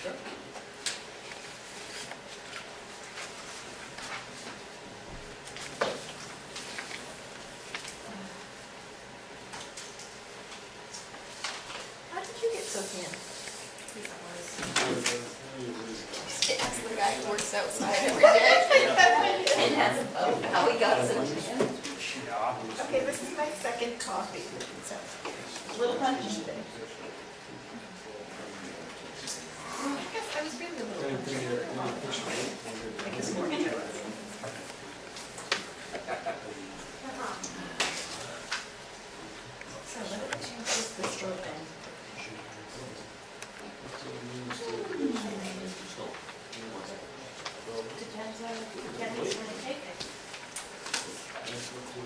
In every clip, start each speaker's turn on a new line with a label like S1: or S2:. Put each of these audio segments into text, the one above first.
S1: How did you get so thin? Ask the guy who works outside every day and has a boat, how he got so thin. Okay, this is my second coffee, so a little punchy today. I guess I was really a little punchy. Like this morning I was. So let me change this slow down. Depends on if Kenny's going to take it. 45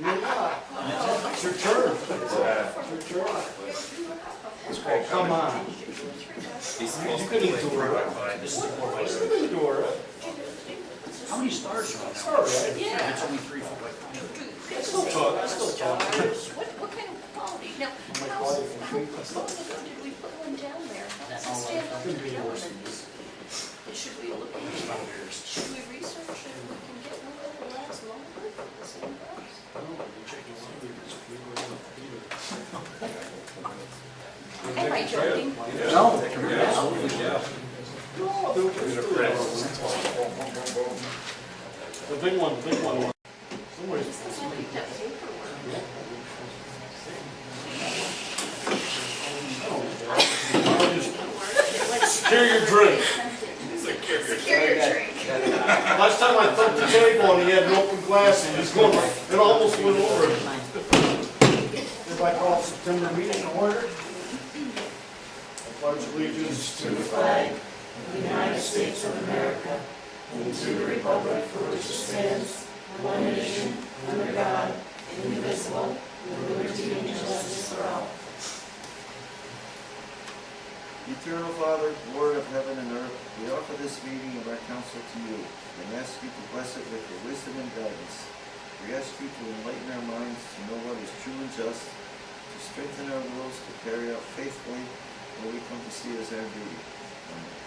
S2: It's your turn. It's your turn. Oh, come on. You could eat Dora. You could Dora.
S3: How many stars are on that?
S2: All right.
S1: Yeah.
S3: It's only 3 foot.
S2: I still talk.
S1: What kind of quality? Now, how long ago did we put one down there? That's a stand-up element. Should we look into it? Should we research if we can get one that will last longer for the same price? Am I joking?
S3: No.
S2: The big one, the big one. Somebody's.
S1: This is all picked up paperwork.
S2: Secure your drink.
S1: Secure your drink.
S2: Last time I thumped the table and he had an open glass and he's going, it almost went over. Everybody call September meeting to order. I pledge allegiance
S4: to the flag of the United States of America and to the republic for which it stands, one nation, under God, indivisible, with liberty and justice for all.
S5: Eternal Father, Lord of heaven and earth, we offer this meeting of our council to you and ask you to bless it with your wisdom and guidance. We ask you to enlighten our minds to know what is true and just, to strengthen our wills to carry out faithfully what we come to see as our duty. Amen.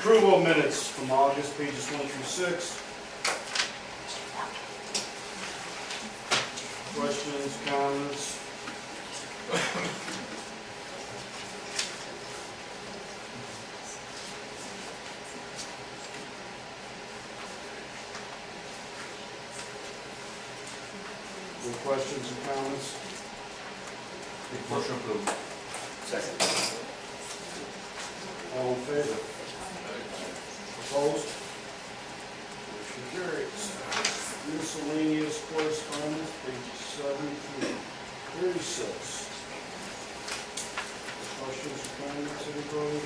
S2: Approval minutes from August, pages 1 through 6. Questions, comments? Any questions or comments?
S3: Motion approved.
S5: Second.
S2: All in favor? Opposed? Motion carries. Miscellaneous correspondence, pages 7 through 36. Questions or comments, anybody?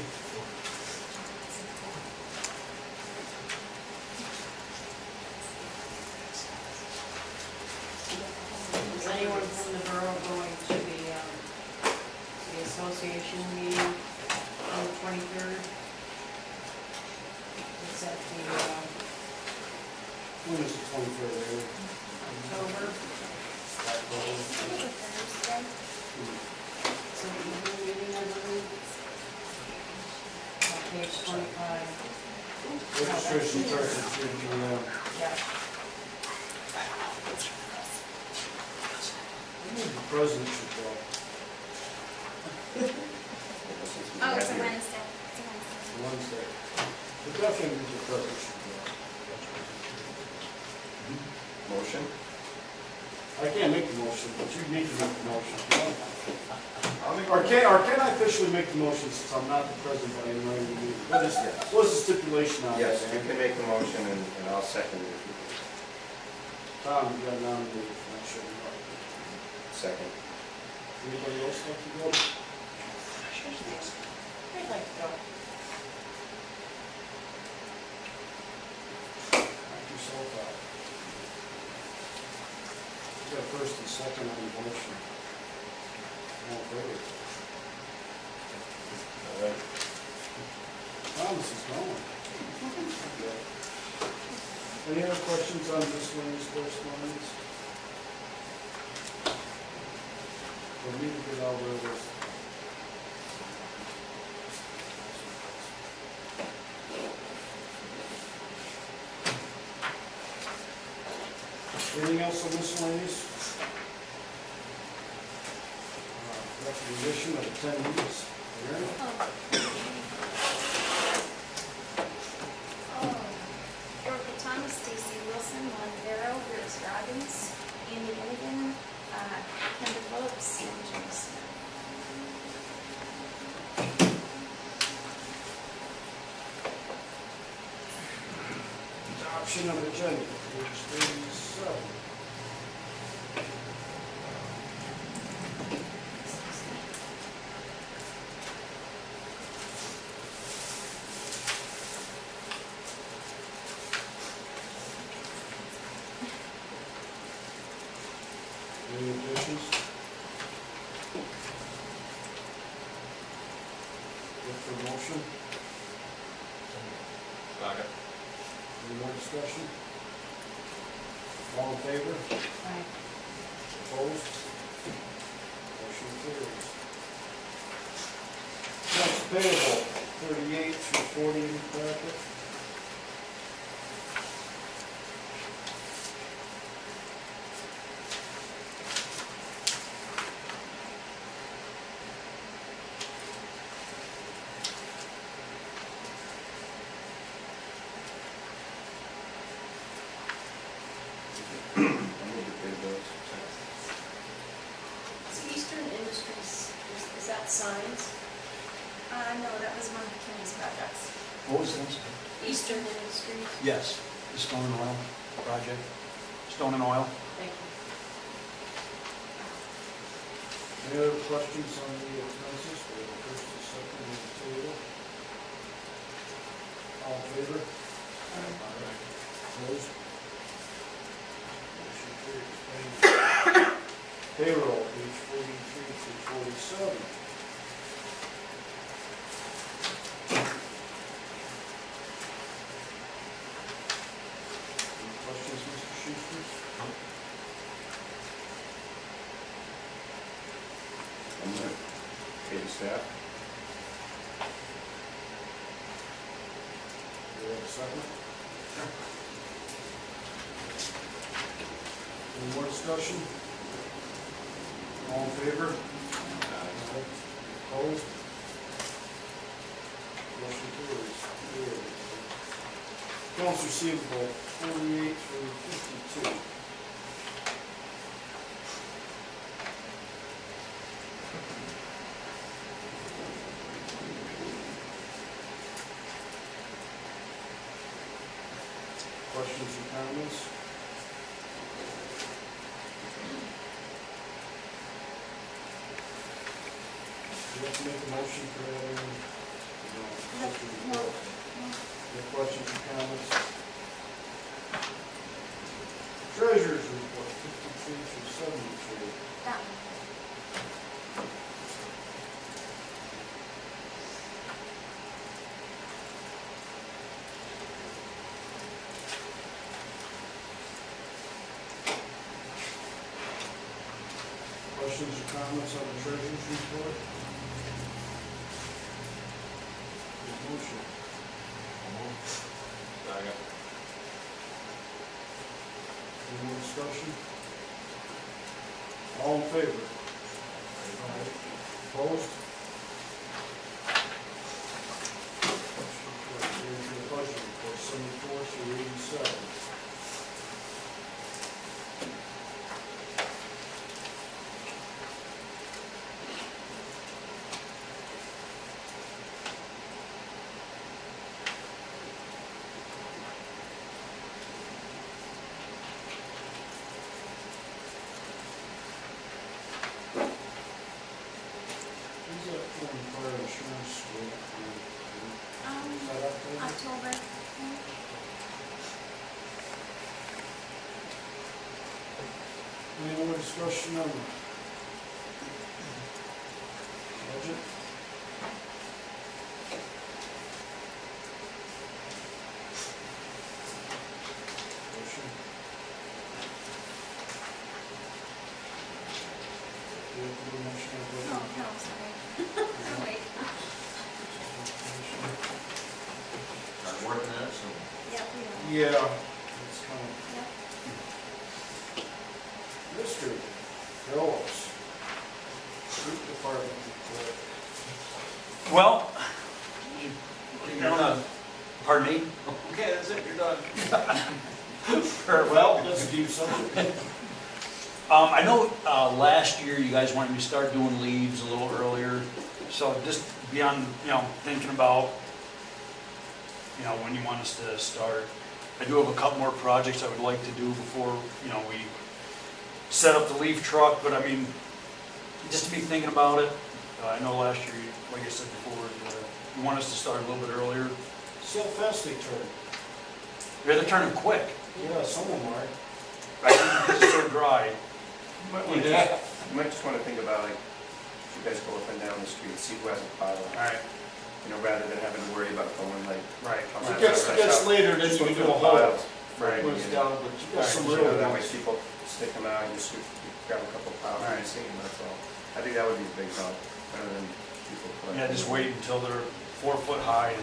S4: Is anyone from the borough going to the association meeting on the 23rd? It's at the
S2: When is the 23rd?
S4: October. It's an evening meeting, I believe. On page 25.
S2: Registration starts at 3 p.m.
S4: Yeah.
S2: I think the president should go.
S1: Oh, it's a Wednesday.
S2: Wednesday. But definitely the president should go.
S5: Motion?
S2: I can't make the motion, but you need to make the motion. Or can I officially make the motion since I'm not the president by any right of the meeting? What's the stipulation on that?
S5: Yes, you can make the motion and I'll second it.
S2: Tom, you got nominated for that, sure.
S5: Second.
S2: Anybody else like to go?
S4: I'd like to go.
S2: Knock yourself out. You got first and second on the motion. All in favor?
S3: All right.
S2: Thomas is going. Any other questions on miscellaneous correspondence? For me to get out of this. Anything else on miscellaneous? Recognition of attendees. Aaron?
S6: Erica Thomas, Stacy Wilson, Lon Farrow, Bruce Robbins, Andy Hennigan, Kendra Phillips, and Jim Smith.
S2: Adoption of agenda, page 37. Any additions? Look for a motion.
S3: Second.
S2: Any more discussion? All in favor?
S4: Aye.
S2: Opposed? Motion carries. Accounts payable, 38 through 40 in the packet.
S5: I move to pay those.
S1: So Eastern Industries, is that signs?
S6: No, that was one of Kenny's projects.
S3: What was this?
S1: Eastern Industries?
S3: Yes, the stone and oil project. Stone and oil.
S1: Thank you.
S2: Any other questions on the expenses? We have a first and second on the table. All in favor? Opposed? Motion carries. Payroll, page 43 through 47. Any questions, Mr. Schuster?
S3: I'm going to pay the staff.
S2: Do we have a second? Any more discussion? All in favor? Opposed? Motion carries. Accounts receivable, 48 through 52. Questions or comments? Do you have to make a motion for that? No. Any questions or comments? Treasurer's report, 53 through 73.
S6: That one.
S2: Questions or comments on the treasurer's report? Motion.
S3: Second.
S2: Any more discussion? All in favor? Opposed? Here's your budget report, 74 through 87. Any more discussion on budget? Motion. Do you have to do a motion on budget?
S6: Oh, no, sorry. Oh, wait.
S7: Start working on it, so.
S6: Yep, we are.
S2: Yeah, it's kind of.
S6: Yep.
S2: Mr. Phillips, street department report.
S3: Well, pardon me?
S7: Okay, that's it, you're done.
S2: Well, that's a deep subject.
S3: I know last year you guys wanted me to start doing leaves a little earlier, so just be on, thinking about, when you want us to start. I do have a couple more projects I would like to do before, we set up the leaf truck, but I mean, just to be thinking about it. I know last year, like I said before, you want us to start a little bit earlier.
S2: See how fast they turn.
S3: They're turning quick,
S2: Yeah, some of them are.
S3: right? Because it's so dry.
S8: You might just want to think about, like, if you guys go up and down the street, see who has a pile,
S3: All right,
S8: rather than having to worry about going, like,
S3: right.
S2: It gets later, then you can do a whole,
S3: Right.
S2: when it's down, but you got some
S8: You
S2: real
S8: know, that way
S2: ones.
S8: people stick them out, you just grab a couple piles and see them, that's all. I think that would be a big help, rather than people collecting.
S3: Yeah, just wait until they're 4 foot high.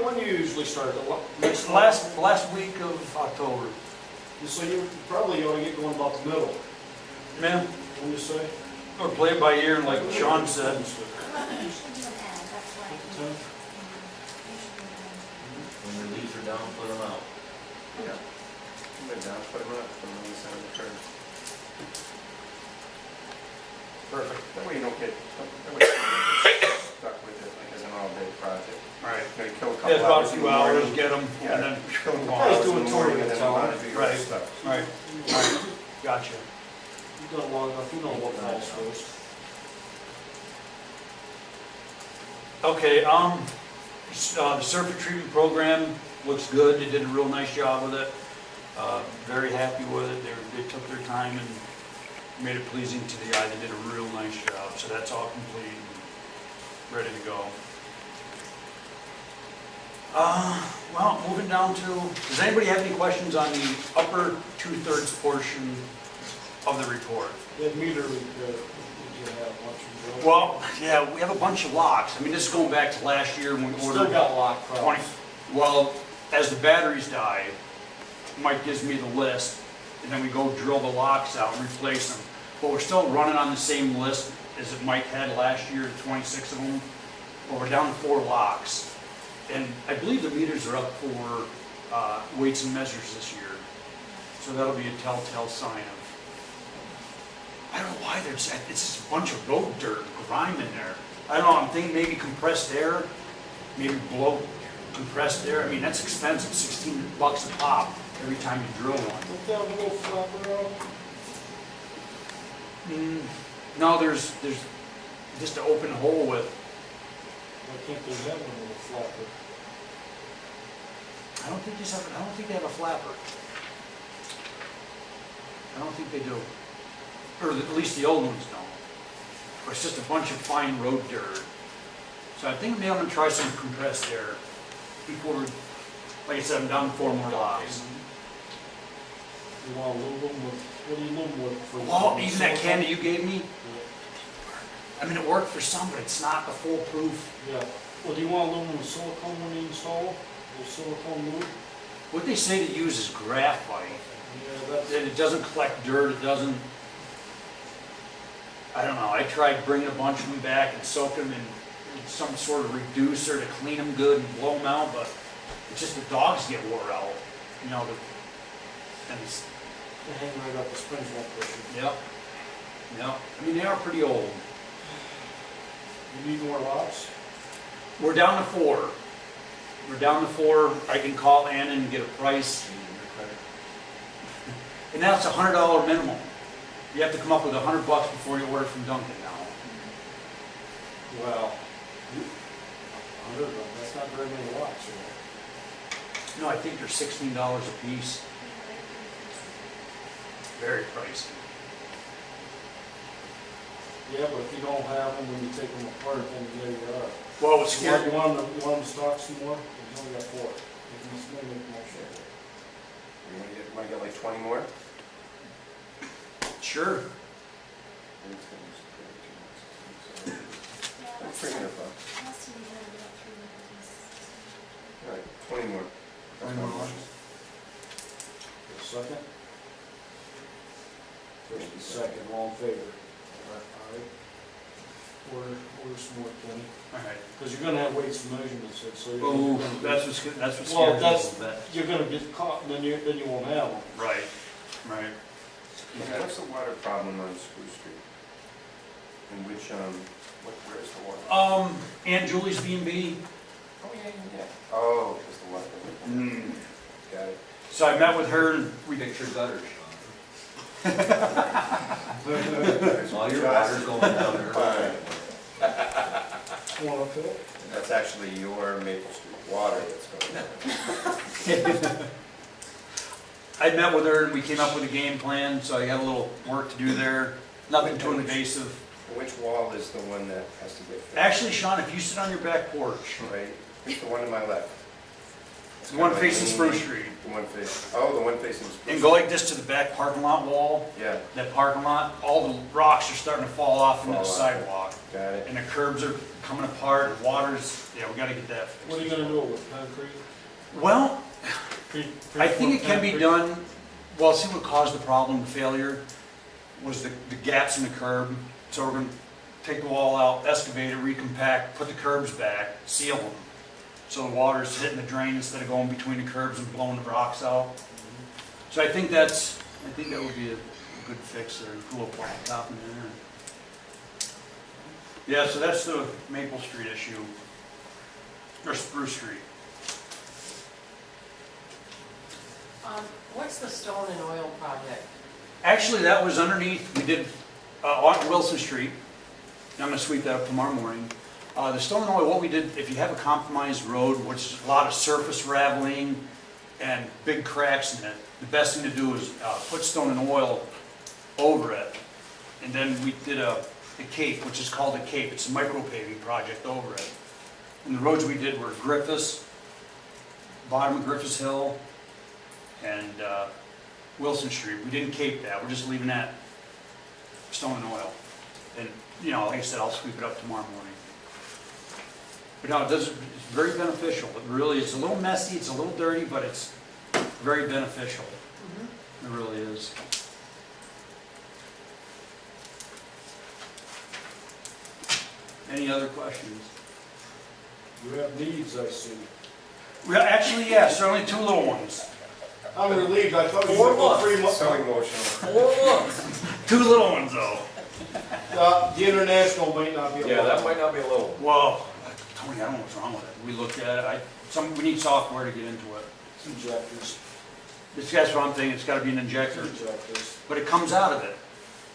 S2: When do you usually start?
S3: It's the last week of October.
S2: So you probably ought to get going about the middle,
S3: Man,
S2: when you say?
S3: or play it by ear, and like Sean said.
S6: Well, you should do an ad, that's why.
S2: Okay.
S7: When the leaves are down, put them out.
S8: Yeah. Put them down, put them up, put them on the side of the curb.
S3: Perfect.
S8: That way you don't get, that way you don't get stuck with it, like, as an all-day project.
S3: Right.
S8: You kill a
S3: Yeah,
S8: couple
S3: it's about a
S8: hours in
S3: few
S8: the
S3: hours,
S8: morning.
S3: get them,
S8: Yeah,
S3: and then,
S8: kill a couple
S2: Guys
S8: hours
S2: do
S8: in
S2: a
S8: the
S2: tour
S8: morning
S2: of
S8: and then
S2: town.
S8: move on to do your
S3: Right.
S8: stuff.
S3: right, right, gotcha.
S2: You've done long enough, you know what falls first.
S3: Okay, the surface treatment program looks good, they did a real nice job with it. Very happy with it, they took their time and made it pleasing to the eye, they did a real nice job, so that's all complete, and ready to go. Well, moving down to, does anybody have any questions on the upper 2/3 portion of the report?
S2: That meter, did you have much of a
S3: Well, yeah, we have a bunch of locks, I mean, this is going back to last year when we
S2: Still
S3: ordered
S2: got lock
S3: 20,
S2: problems.
S3: well, as the batteries die, Mike gives me the list, and then we go drill the locks out and replace them. But we're still running on the same list as that Mike had last year, 26 of them. But we're down to 4 locks. And I believe the meters are up for weights and measures this year. So that'll be a telltale sign of, I don't know why it's just a bunch of road dirt, grime in there. I don't know, I'm thinking maybe compressed air, maybe blow compressed air. I mean, that's expensive, $16 a pop every time you drill one.
S2: Don't they have a little flapper out?
S3: No, there's just an open hole with,
S2: I think they have a little flapper.
S3: I don't think they have a flapper. I don't think they do. Or at least the old ones don't. Or it's just a bunch of fine road dirt. So I think maybe I'm gonna try some compressed air before, like I said, I'm down to 4 more locks.
S2: You want a little with, what do you lube with? For
S3: Well, even that can that you gave me,
S2: Yeah.
S3: I mean, it worked for some, but it's not a foolproof.
S2: Yeah. Well, do you want aluminum silicone when you install? The silicone lube?
S3: What they say to use is graphite.
S2: Yeah, that's.
S3: That it doesn't collect dirt, it doesn't, I don't know, I tried bringing a bunch of them back and soak them in some sort of reducer to clean them good and blow them out, but it's just the dogs get wore out, and it's,
S2: They hang right up, the springs won't push it.
S3: yep, I mean, they are pretty old.
S2: You need more locks?
S3: We're down to 4. I can call Ann and get a price, and that's a $100 minimum. You have to come up with $100 before you order from Dunkin' now.
S2: Well, 100 of them, that's not very many locks, right?
S3: No, I think they're $16 a piece. Very pricey.
S2: Yeah, but if you don't have them, when you take them apart, then there you are.
S3: Well, what's
S2: You want
S3: scary,
S2: you want them to stock some more? There's only got 4. You can just make a motion.
S8: You wanna get like 20 more?
S3: sure.
S6: Yeah,
S8: $300.
S6: last time we had about 300 pieces.
S8: All right, 20 more. That's my motion.
S2: Second? First and second, all in favor? Aye. Order some more, Kenny.
S3: All right.
S2: Because you're gonna have weights and measurements, so you're.
S3: Oh, that's what scares me a
S2: Well,
S3: little bit.
S2: you're gonna get caught, and then you won't have them.
S3: Right, right.
S8: Okay, what's the water problem on Spruce Street? In which, where's the water?
S3: Aunt Julie's B&B.
S8: Oh, yeah. Oh, it's the water. Got it.
S3: So I met with her and we,
S7: Fix your gutters,
S8: There's
S7: Sean. All your
S8: just-
S7: water's going down there.
S8: Fine.
S2: Want to fill?
S8: That's actually your Maple Street water that's going down.
S3: I met with her and we came up with a game plan, so I got a little work to do there. Nothing too invasive.
S8: Which wall is the one that has to get fixed?
S3: Actually, Sean, if you sit on your back porch,
S8: Right, it's the one to my left.
S3: the one facing Spruce Street,
S8: The one facing, the one facing Spruce.
S3: and go like this to the back parking lot wall,
S8: Yeah,
S3: that parking lot, all the rocks are starting to fall off into the
S8: Fall off.
S3: sidewalk.
S8: got it.
S3: And the curbs are coming apart, water's, yeah, we gotta get that fixed.
S2: What are you gonna do with concrete?
S3: Well,
S2: Three
S3: I think it
S2: foot
S3: can be
S2: concrete?
S3: done, well, see what caused the problem, the failure, was the gaps in the curb. So we're gonna take the wall out, excavate it, recompact, put the curbs back, seal them. So the water's hitting the drain instead of going between the curbs and blowing the rocks out. So I think that would be a good fix there, put a little blacktop in there. Yeah, so that's the Maple Street issue, or Spruce Street.
S4: What's the stone and oil project?
S3: Actually, that was underneath, we did, on Wilson Street. I'm gonna sweep that up tomorrow morning. The stone and oil, what we did, if you have a compromised road, which is a lot of surface raveling and big cracks in it, the best thing to do is put stone and oil over it. And then we did a cape, which is called a cape. It's a micro paving project over it. And the roads we did were Griffiths, bottom of Griffiths Hill, and Wilson Street. We didn't cape that, we're just leaving that stone and oil. And, you know, like I said, I'll sweep it up tomorrow morning. But no, it's very beneficial. It really is a little messy, it's a little dirty, but it's very beneficial. It really is. Any other questions?
S2: You have needs, I see.
S3: Well, actually, yes, there are only 2 little ones.
S2: I'm relieved, I thought you
S4: Four
S2: said go
S4: months.
S2: 3 months.
S8: So emotional.
S4: 4 months.
S3: 2 little ones, though.
S2: The international might not be.
S8: Yeah, that might not be a little.
S3: Well, Tony, I don't know what's wrong with it. We looked at it, we need software to get into it.
S2: Injectors.
S3: That's what I'm thinking, it's gotta be an injector,
S2: Injectors.
S3: but it comes out of it.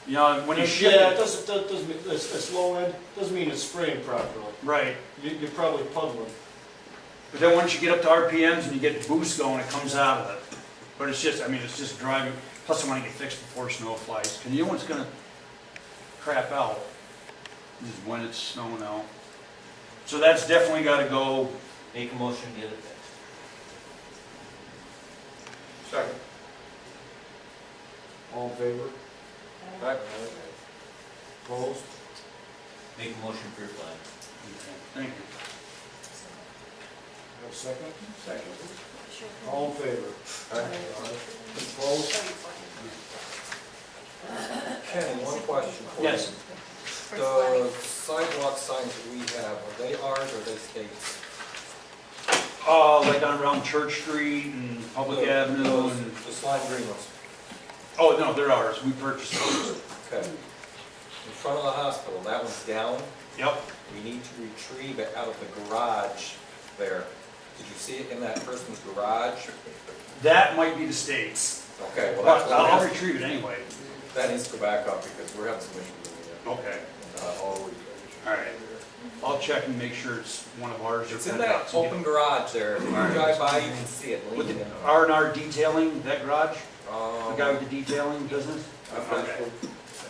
S3: You know, when you ship
S2: Yeah, it
S3: it,
S2: doesn't mean, it's low end, doesn't mean it's spraying properly.
S3: right,
S2: You're probably puddling.
S3: but then once you get up to RPMs and you get boost going, it comes out of it. But it's just, I mean, it's just driving, plus I wanna get fixed before snow flies. And you know what's gonna crap out? Is when it's snowing out. So that's definitely gotta go.
S7: Make a motion, get it fixed.
S8: Second.
S2: All in favor?
S8: Aye.
S2: Opposed?
S7: Make a motion for your flag.
S3: Thank you.
S2: Have a second?
S8: Second.
S6: Sure.
S2: All in favor? Opposed?
S9: Kenny, one question for you.
S3: Yes.
S9: The sidewalk signs that we have, are they ours or are they states?
S3: Like on around Church Street and Public Avenue and,
S9: The slime green ones,
S3: oh, no, they're ours, we purchased those.
S9: okay. In front of the hospital, that one's down.
S3: Yep.
S9: We need to retrieve it out of the garage there. Did you see it in that person's garage?
S3: That might be the states.
S9: Okay, well,
S3: But
S9: that's
S3: I'll
S9: what
S3: retrieve it anyway.
S9: that needs to go back up because we're having some issues with it.
S3: Okay,
S9: All over.
S3: all right. I'll check and make sure it's one of ours. or
S9: It's in
S3: pen
S9: that
S3: dots and get-
S9: open garage there. If you drive by, you can see it
S3: With
S9: leaning
S3: the
S9: in.
S3: R&R detailing, that garage? The guy with the detailing business?
S9: I'm not
S3: Okay.
S9: sure.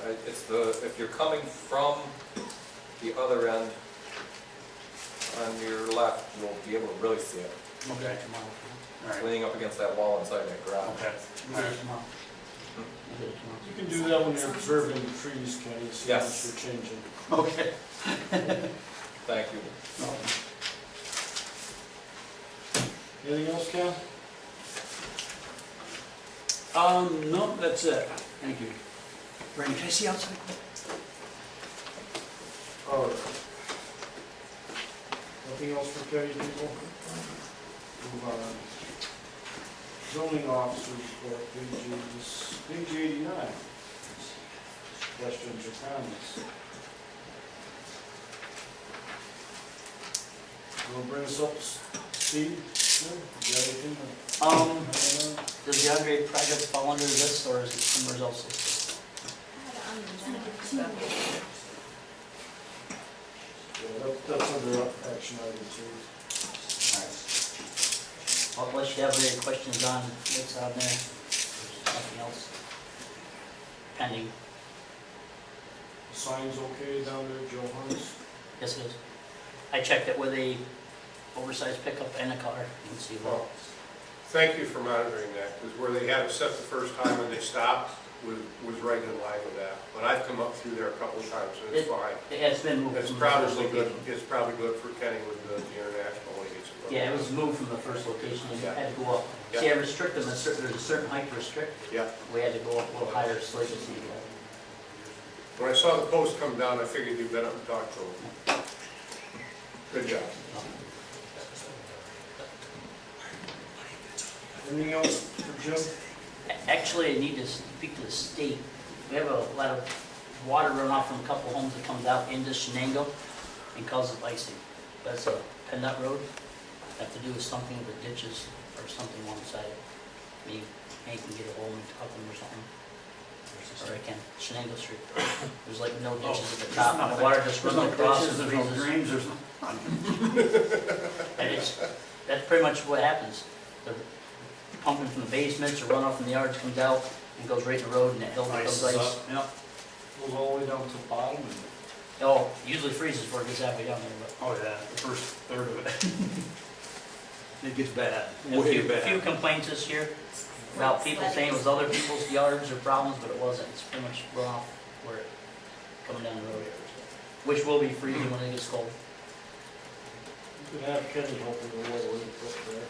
S9: It's if you're coming from the other end, on your left, you'll be able to really see it.
S3: Okay. All right.
S9: Leaning up against that wall inside that garage.
S3: Okay.
S1: We'll get it tomorrow. We'll get it tomorrow.
S2: You can do that when you're observing the trees, Kenny, see how much
S9: Yes.
S2: you're changing.
S3: Okay.
S9: Thank you.
S2: Anything else, Ken?
S3: No, that's it. Thank you. Brandon, can I see outside?
S2: All right. Nothing else for Kenny, people? Move on. Zoning officer report, page 89. Questions or comments? You want to bring us up to speed? Sure. You got anything?
S1: Does the upgrade project fall under this, or is it somewhere else?
S2: Yeah, that's under action item 2.
S1: Well, unless you have any questions on what's on there, nothing else pending.
S2: The sign's okay down there, Joe Hunt's?
S1: Yes, it is. I checked it with a oversized pickup and a car, you can see that.
S8: Well, thank you for monitoring that, because where they had it set the first time and they stopped was right in line with that. But I've come up through there a couple of times and it's fine.
S1: It's been moved
S8: It's
S1: from the first
S8: probably good,
S1: location.
S8: it's probably good for Kenny with the international when he gets it.
S1: Yeah, it was moved from the first location, and
S8: Yeah.
S1: had to go up. See, I restrict them, there's a certain height to restrict,
S8: Yeah.
S1: we had to go up a little higher, so they could see that.
S8: When I saw the post come down, I figured you'd been up and talked to him. Good job.
S2: Anything else for Jim?
S1: Actually, I need to speak to the state. We have a lot of water runoff from a couple homes that comes out into Shenango and causes icing. That's a PennDOT road. Have to do with something with the ditches or something alongside. Maybe can get a hold and talk to them or something. Or I can, Shenango Street. There's like no ditches at the top, and the water just
S3: There's
S1: runs
S3: no
S1: across
S3: ditches,
S1: and
S3: there's no
S1: freezes.
S3: drains, there's no...
S1: And that's pretty much what happens. The pumping from the basements or runoff from the yards comes out and goes right in the road, and that hill becomes ice.
S3: Yep.
S2: Goes all the way down to the bottom and
S1: Oh, usually freezes before it gets halfway down there, but.
S3: Oh, yeah, the first third of it. It gets bad,
S1: A
S3: way
S1: few
S3: bad.
S1: complaints this year about people saying it was other people's yards or problems, but it wasn't. It's pretty much runoff where it coming down the road. Which will be freezing when it gets cold.
S2: you could have Kenny helping the water in the foot there.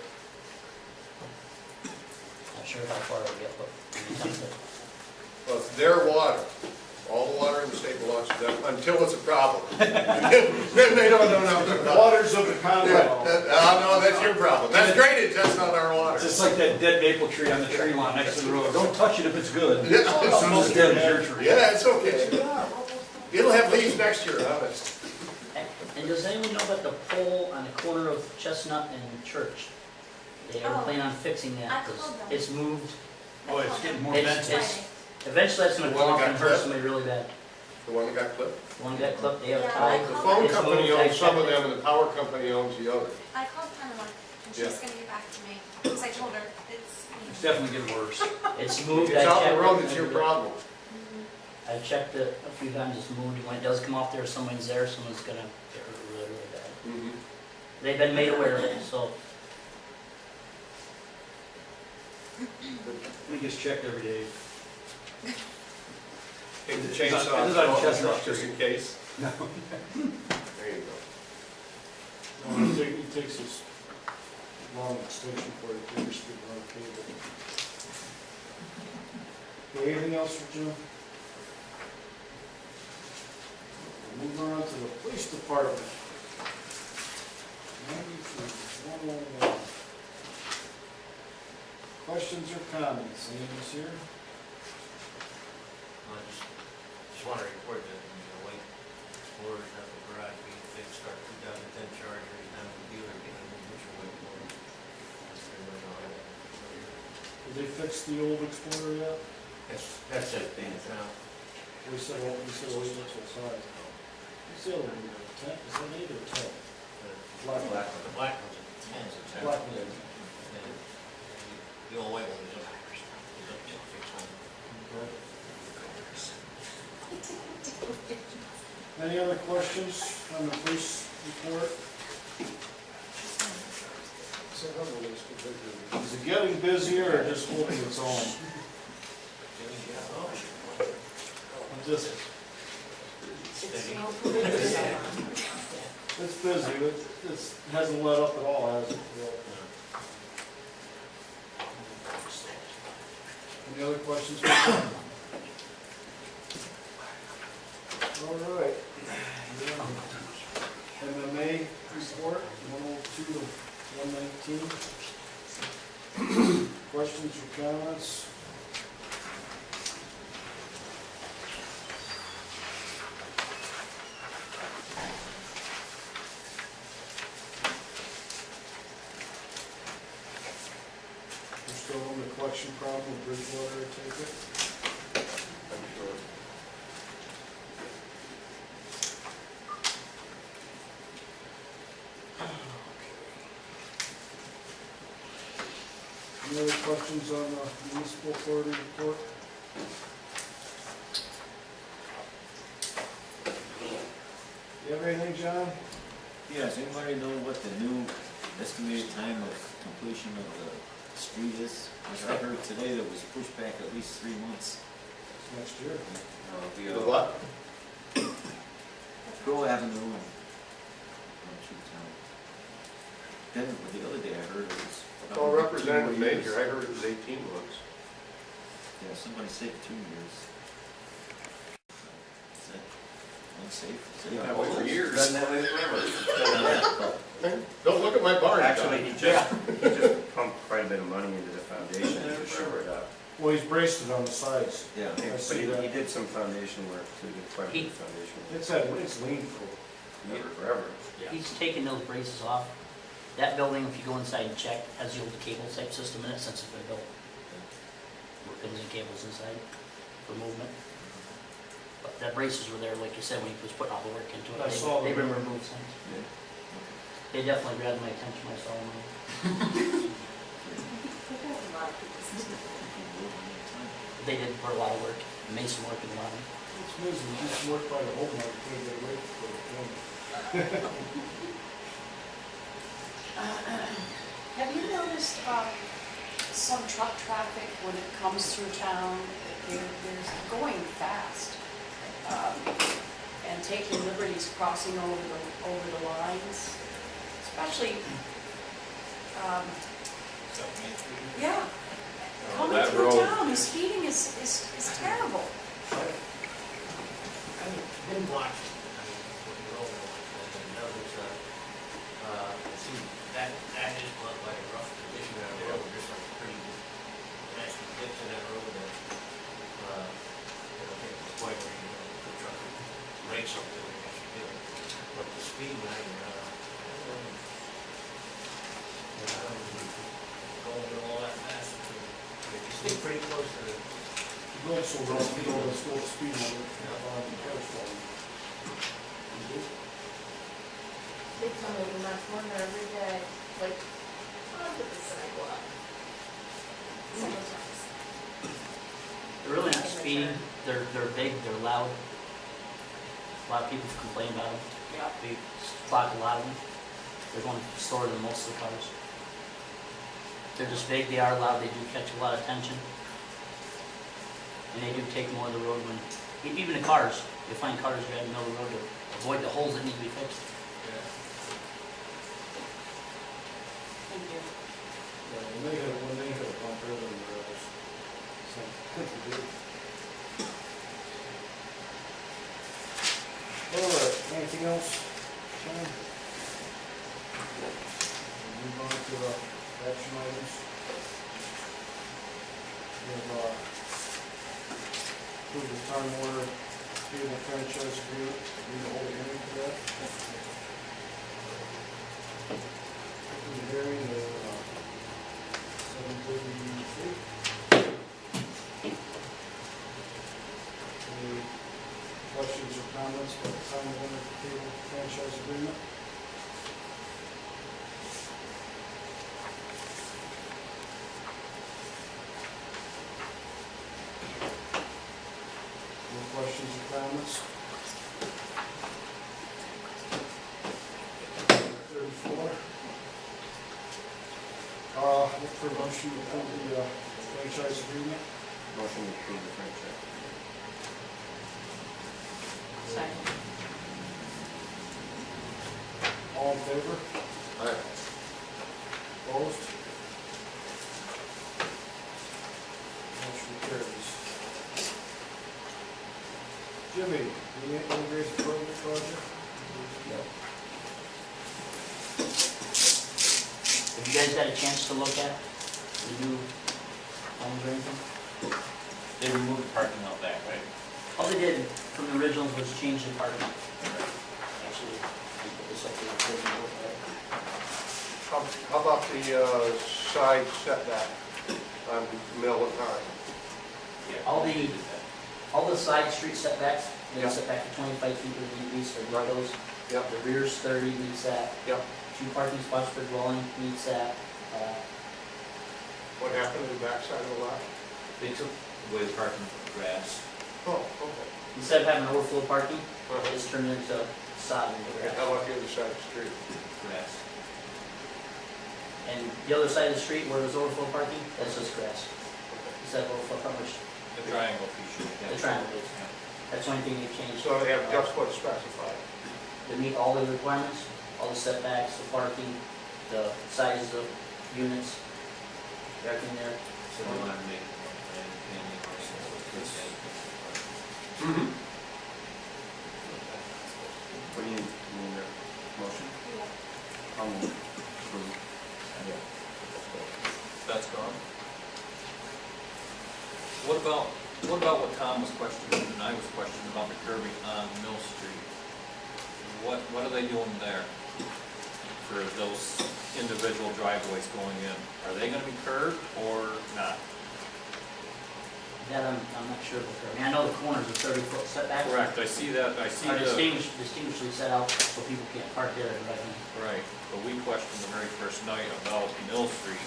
S1: Not sure how far it'll get, but.
S8: Well, it's their water. All the water in the state belongs to them until it's a problem. Then they don't know nothing about it.
S2: Waters of the
S8: Yeah,
S2: Commonwealth.
S8: no, that's your problem. That's drainage, that's not our water.
S3: It's just like that dead maple tree on the tree line next to the road. Don't touch it if it's good.
S8: Yeah.
S3: As soon as it's dead, it's your tree.
S8: Yeah, it's okay. It'll have leaves next year, honest.
S1: And does anyone know about the pole on the corner of Chestnut and Church? They are
S6: Oh.
S1: planning on fixing that,
S6: I
S1: because
S6: called them.
S1: it's moved.
S3: Oh, it's getting more
S1: It's-
S3: dense.
S1: Eventually that's gonna
S8: The
S1: go
S8: one
S1: off
S8: that
S1: and
S8: got
S1: hurt
S8: clipped?
S1: somebody really bad.
S8: The one that got clipped?
S1: One got clipped, they have
S6: Yeah,
S1: tied.
S8: The phone
S1: It's
S8: company
S1: moved, I
S8: owns some of
S1: checked it.
S8: them and the power company owns the other.
S6: I called Pamela, and she's
S8: Yeah.
S6: gonna get back to me, because I told her it's.
S3: It's definitely getting worse.
S1: It's moved,
S8: It's
S1: I
S8: out
S1: checked
S8: the road,
S1: it.
S8: it's your problem.
S1: I checked it a few times, it's moved, when it does come off there, someone's there, someone's gonna get hurt really, really bad. They've been made aware of it, so.
S3: It gets checked every day.
S8: Take the
S3: It's
S8: chainsaw,
S3: on
S8: throw it in the
S3: Chestnut
S8: truck just in case.
S3: No.
S8: There you go.
S2: No, he takes this long extension cord, he figures to run a cable. Okay, anything else for Jim? Moving on to the police department. 93-111. Questions or comments? Anyone's here?
S10: I just want to report that the white Explorers have the garage being fixed, our 2010 Charger is now the dealer getting a bunch of white Explorer. That's pretty much all I have.
S2: Did they fix the old Explorer yet?
S10: That's it, Dan, it's now.
S2: We said, well, what's the size? You said, 10, is that 8 or 10? Black.
S10: The black one's a 10, so it's
S2: Black one.
S10: and the old white one is up to fix one.
S2: Okay. Any other questions on the police report? Is it getting busier or just holding its own? I'm just, it's busy, it hasn't let up at all, has it? Any other questions? All right. MMA report, 102 to 119. Questions or comments? We're still on the collection problem with Bridgewater, I take it?
S8: I'm sure.
S2: Any other questions on the municipal authority report? You have anything, John?
S5: Yeah, does anybody know what the new estimated time of completion of the street is? I heard today that it was pushed back at least 3 months.
S2: It's next year.
S8: The what?
S5: Pearl Avenue and then the other day I heard it was.
S8: Well, Representative
S5: 2 years.
S8: Major, I heard it was 18 months.
S5: Yeah, somebody said 2 years. Is that unsafe? Is that-
S8: That way for years.
S9: Done that way forever.
S5: Yeah, but
S8: Don't look at my barn.
S11: Actually, he just pumped quite a bit of money into the foundation to shore it up.
S2: Well, he's braced it on the sides.
S5: yeah.
S2: I
S11: But
S2: see
S11: he
S2: that.
S11: did some foundation work too, did quite a bit of foundation work.
S2: It's lean for,
S11: Never forever.
S12: He's taking those braces off. That building, if you go inside and check, has the old cable type system in it since it's been built. With pins and cables inside for movement. But that braces were there, like you said, when he was putting all the work into it.
S2: I saw
S12: They
S2: them.
S12: were removed since.
S5: Yeah.
S12: They definitely grabbed my attention when I saw them. They did for a lot of work, mason work and a lot of.
S2: it's amazing, you just work by the whole night, you can't get away from it.
S1: Have you noticed some truck traffic when it comes through town? They're going fast and taking liberties crossing over the lines, especially, yeah. Coming
S8: that
S1: through
S8: road.
S1: town, the speeding is terrible.
S10: I've been watching, I mean, what you're over, and I noticed, see, that is like a rough condition of that road, there's some pretty nasty dips in that road that, I don't think it's quite where, the truck breaks something like that should do. But the speed line, going all that fast, you stay pretty close to the,
S2: The road's so rough, you know, the slow speed limit, the car's falling.
S4: They come in and that's one every day, like, onto the sidewalk. Several times.
S12: They're really not speeding, they're big, they're loud. A lot of people complain about them.
S1: Yeah.
S12: We clock a lot of them. They're going slower than most of the cars. They're just big, they are loud, they do catch a lot of attention. And they do take more of the road when, even the cars, you find cars driving in the middle of the road to avoid the holes that need to be fixed.
S1: Thank you.
S2: Yeah, when they hit a bump, everything goes. All right, anything else, John? We'll move on to action items. We have approve the time order cable franchise agreement. Need to hold a hearing for that. Open the hearing at 7:33. Any questions or comments about the time order cable franchise agreement? No questions or comments? Franchise Agreement.
S11: Motion to approve the franchise.
S4: Second.
S2: All in favor?
S8: Aye.
S2: Opposed? Motion carries. Jimmy, the integrated improvement project?
S12: Have you guys had a chance to look at the new homes or anything?
S7: They removed the parking out back, right?
S12: All they did from the originals was change the parking. Actually, I put this up there for you to look at.
S8: How about the side setback on Mill and High?
S12: All the side street setbacks, they
S8: Yeah.
S12: set back to 25 feet with the east or
S8: Right.
S12: those.
S8: Yep.
S12: The rear's 30 meets that.
S8: Yep.
S12: 2 parking spots per dwelling meets that.
S8: What happened to the backside of the lot?
S7: They took away the parking grass.
S8: Oh, okay.
S12: Instead of having overflow parking,
S8: Uh-huh.
S12: it's turned into sod and
S8: And
S12: grass.
S8: how about the other side of the street?
S7: Grass.
S12: And the other side of the street where there's overflow parking, that's just grass. Instead of overflow coverage,
S7: The triangle feature.
S12: the triangle is. That's the only thing they've changed.
S8: So they have just what's specified.
S12: They meet all the requirements, all the setbacks, the parking, the sizes of units, everything there.
S7: So they wanted to make family parcels.
S8: Mm-hmm.
S11: What do you need a motion? I'll move. Approve.
S9: That's gone. What about what Tom was questioning and I was questioning about the curbing on Mill Street? What are they doing there for those individual driveways going in? Are they gonna be curbed or not?
S12: That I'm not sure about. I mean, I know the corners are 30-foot setbacks.
S9: Correct, I see that, I see
S12: Are
S9: the,
S12: distinguishedly set out so people can't park there and drive in.
S9: right, but we questioned the very first night about Mill Street.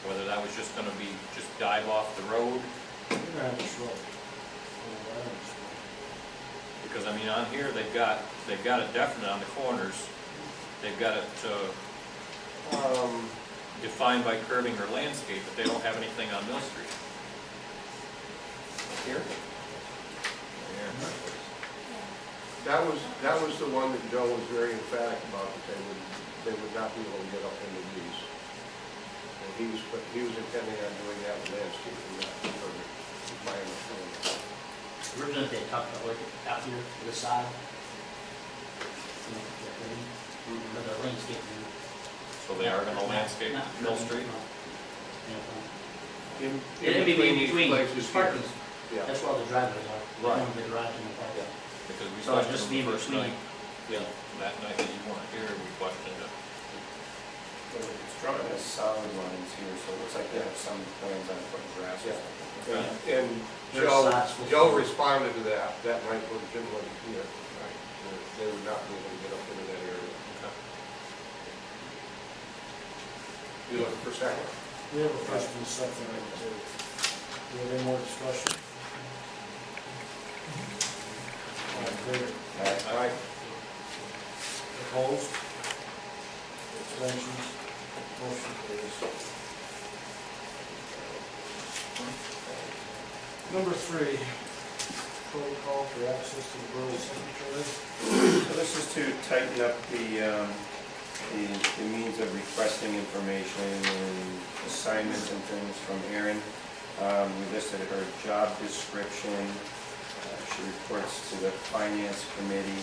S9: Whether that was just gonna be, just dive off the road,
S2: You're gonna have to slow.
S9: because I mean, on here, they've got it definite on the corners. They've got it, defined by curbing or landscape, but they don't have anything on Mill Street.
S11: Here?
S9: Here.
S8: That was the one that Joe was very emphatic about, that they would not be able to get up into these. And he was intending on doing that with landscaping, not curbing, is my understanding.
S12: Originally, they talked about like out here to the side. For the landscaping.
S9: So they are gonna landscape
S12: Not
S9: Mill
S12: curbing,
S9: Street?
S12: no.
S8: In
S12: It'd be
S8: between these
S12: between
S8: places here.
S12: parking.
S8: Yeah.
S12: That's where all the driveways are.
S8: Right.
S12: One of the garage and the park.
S9: Because we
S12: So it'd
S9: questioned
S12: just
S9: them
S12: be
S9: the first
S12: between.
S9: night. Yeah, that night that you weren't here, we questioned it.
S11: It's drawn as solid lines here, so it looks like they have some plans on putting grass or
S8: Yeah.
S11: something.
S8: And
S12: There's
S8: Joe,
S12: sides with-
S8: Joe responded to that night when Jim wasn't here. Right. They would not be able to get up into that area. You looking for a second?
S2: We have a first and a second, right, too. Do we have any more discussion? All in favor?
S8: Aye.
S2: Opposed? Abstentions? Motion carries. Number 3, protocol for access to the Borough Secretary.
S11: So this is to tighten up the means of requesting information and assignments and things from Erin. We listed her job description. She reports to the Finance Committee.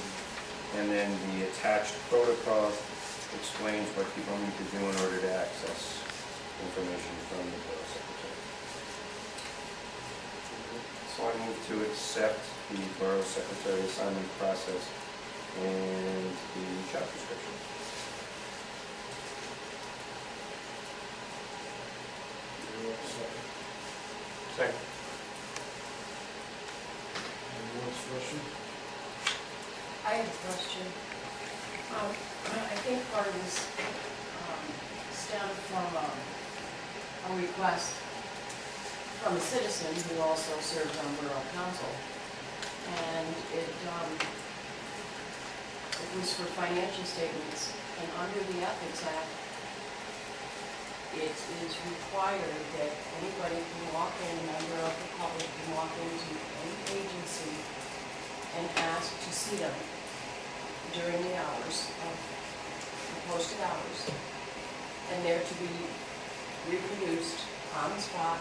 S11: And then the attached protocol explains what people need to do in order to access information from the Borough Secretary. So I move to accept the Borough Secretary assignment process and the job description.
S8: Second.
S2: Any more discussion?
S4: I have a question. I think part of this stemmed from a request from a citizen who also serves on Borough Council. And it was for financial statements. And under the Ethics Act, it is required that anybody can walk in, a member of the public can walk into any agency and ask to see them during the hours of the posted hours, and they're to be reproduced on the spot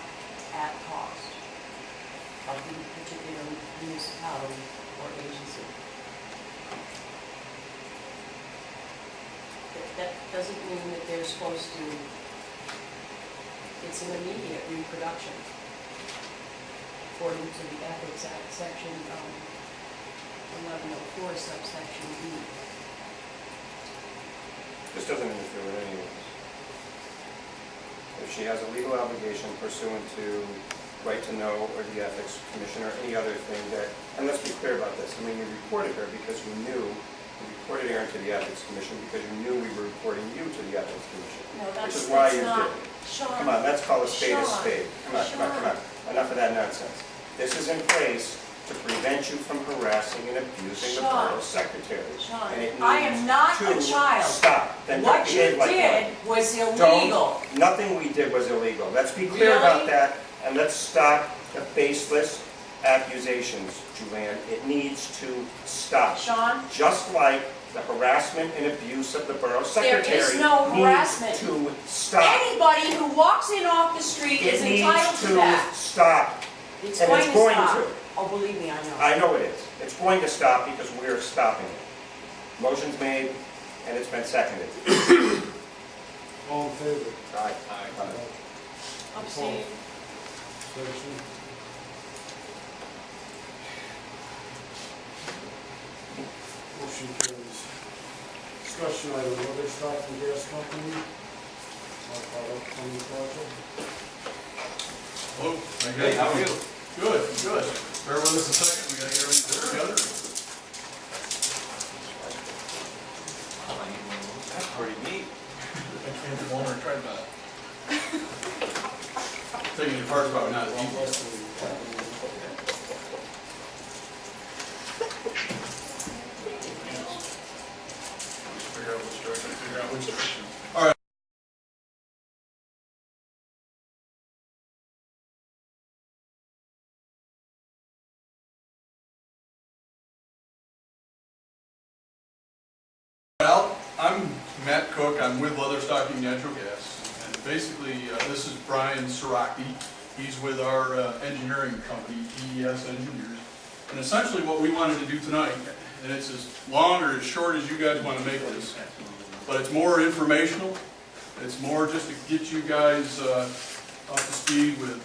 S4: at cost of the particular municipality or agency. That doesn't mean that they're supposed to, it's an immediate reproduction according to the Ethics Act, section 1104, subsection B.
S11: This doesn't interfere with any of this. If she has a legal obligation pursuant to right to know or the Ethics Commission or any other thing that, and let's be clear about this, I mean, you reported her because you knew, you reported Aaron to the Ethics Commission because you knew we were reporting you to the Ethics Commission.
S4: No,
S11: Which is why you're
S4: not,
S11: doing it.
S4: Sean.
S11: Come on, let's call a spade a
S4: Sean.
S11: spade. Come on, come on, come on. Enough of that nonsense. This is in place to prevent you from harassing and abusing the
S4: Sean.
S11: Borough Secretary.
S4: Sean,
S11: And it
S4: I am
S11: needs
S4: not a
S11: to
S4: child.
S11: Stop. Then don't
S4: What you
S11: behave like one.
S4: did was illegal.
S11: Don't, nothing we did was illegal. Let's be clear about
S4: Really?
S11: that, and let's stop the baseless accusations, Julianne. It needs to stop.
S4: Sean,
S11: Just like the harassment and abuse of the Borough
S4: There
S11: Secretary
S4: is no harassment.
S11: needs to stop.
S4: anybody who walks in off the street
S11: It
S4: is
S11: needs
S4: entitled to
S11: to
S4: that.
S11: stop.
S4: It's
S11: and
S4: going
S11: it's
S4: to
S11: going
S4: stop.
S11: to.
S4: Oh, believe me, I know.
S11: I know it is. It's going to stop because we're stopping it. Motion's made, and it's been seconded.
S2: All in favor?
S11: Aye.
S4: Abstain.
S2: Abstention? Motion carries. Discussion item, Leatherstocking Gas Company. Talk about upcoming project.
S13: Hello.
S9: Hey, how are you?
S13: Good, good. Bear with us a second, we gotta get everything put together.
S9: That's pretty neat.
S13: I can't do one or try that. Taking it apart is probably not as easy. Figure out which direction, figure out which direction. All right. Well, I'm Matt Cook, I'm with Leatherstocking Natural Gas, and basically, this is Brian Siraki. He's with our engineering company, EES Engineers. And essentially what we wanted to do tonight, and it's as long or as short as you guys want to make this, but it's more informational. It's more just to get you guys up to speed with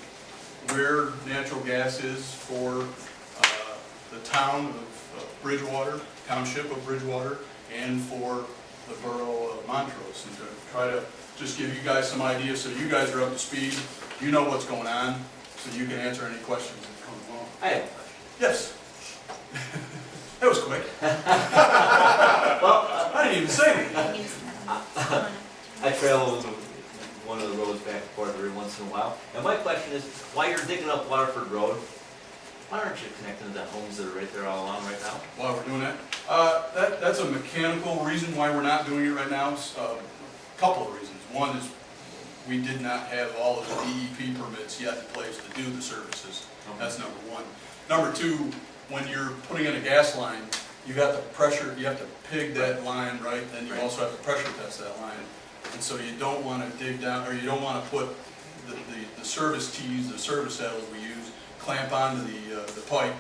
S13: where natural gas is for the town of Bridgewater, township of Bridgewater, and for the borough of Montrose, and to try to just give you guys some ideas so you guys are up to speed, you know what's going on, so you can answer any questions that come along.
S10: I have a question.
S13: Yes. That was quick.
S10: Well,
S13: I didn't even say anything.
S10: I travel one of the roads back and forth every once in a while, and my question is, while you're digging up Waterford Road, why aren't you connecting to the homes that are right there all along right now?
S13: While we're doing that, that's a mechanical reason why we're not doing it right now. A couple of reasons. One is we did not have all of the DEP permits yet in place to do the services. That's number one. Number two, when you're putting in a gas line, you got the pressure, you have to pig that line, right? Then you also have to pressure test that line. And so you don't want to dig down, or you don't want to put the service tees, the service saddles we use, clamp onto the pipe,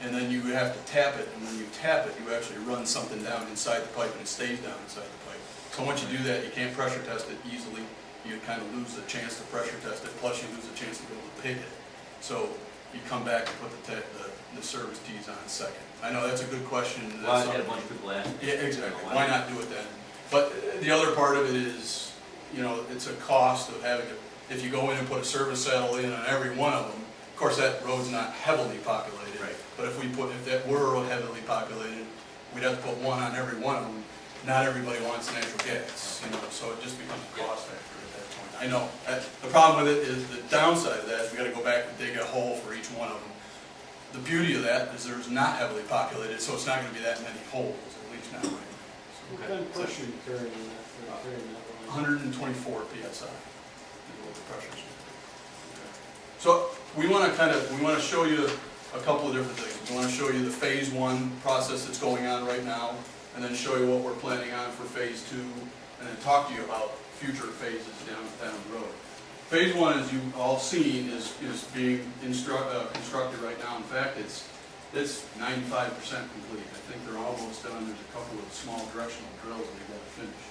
S13: and then you have to tap it, and when you tap it, you actually run something down inside the pipe, and it stays down inside the pipe. So once you do that, you can't pressure test it easily. You kind of lose the chance to pressure test it, plus you lose the chance to be able to pig it. So you come back and put the service tees on second. I know that's a good question.
S10: Well, I had a bunch of people ask.
S13: Yeah, exactly. Why not do it then? But the other part of it is, you know, it's a cost of having to, if you go in and put a service saddle in on every one of them, of course that road's not heavily populated.
S10: Right.
S13: But if that were heavily populated, we'd have to put one on every one of them. Not everybody wants natural gas, you know, so it just becomes a cost factor at that point. I know. The problem with it is, the downside of that is we gotta go back and dig a hole for each one of them. The beauty of that is there's not heavily populated, so it's not gonna be that many holes, at least not right now.
S2: What kind of pressure you carrying in that line?
S13: 124 PSI. the pressures. So we want to show you a couple of different things. We want to show you the phase 1 process that's going on right now, and then show you what we're planning on for phase 2, and then talk to you about future phases down the road. Phase 1, as you've all seen, is being constructed right now. In fact, it's 95% complete. I think they're almost done. There's a couple of small directional drills they've got to finish.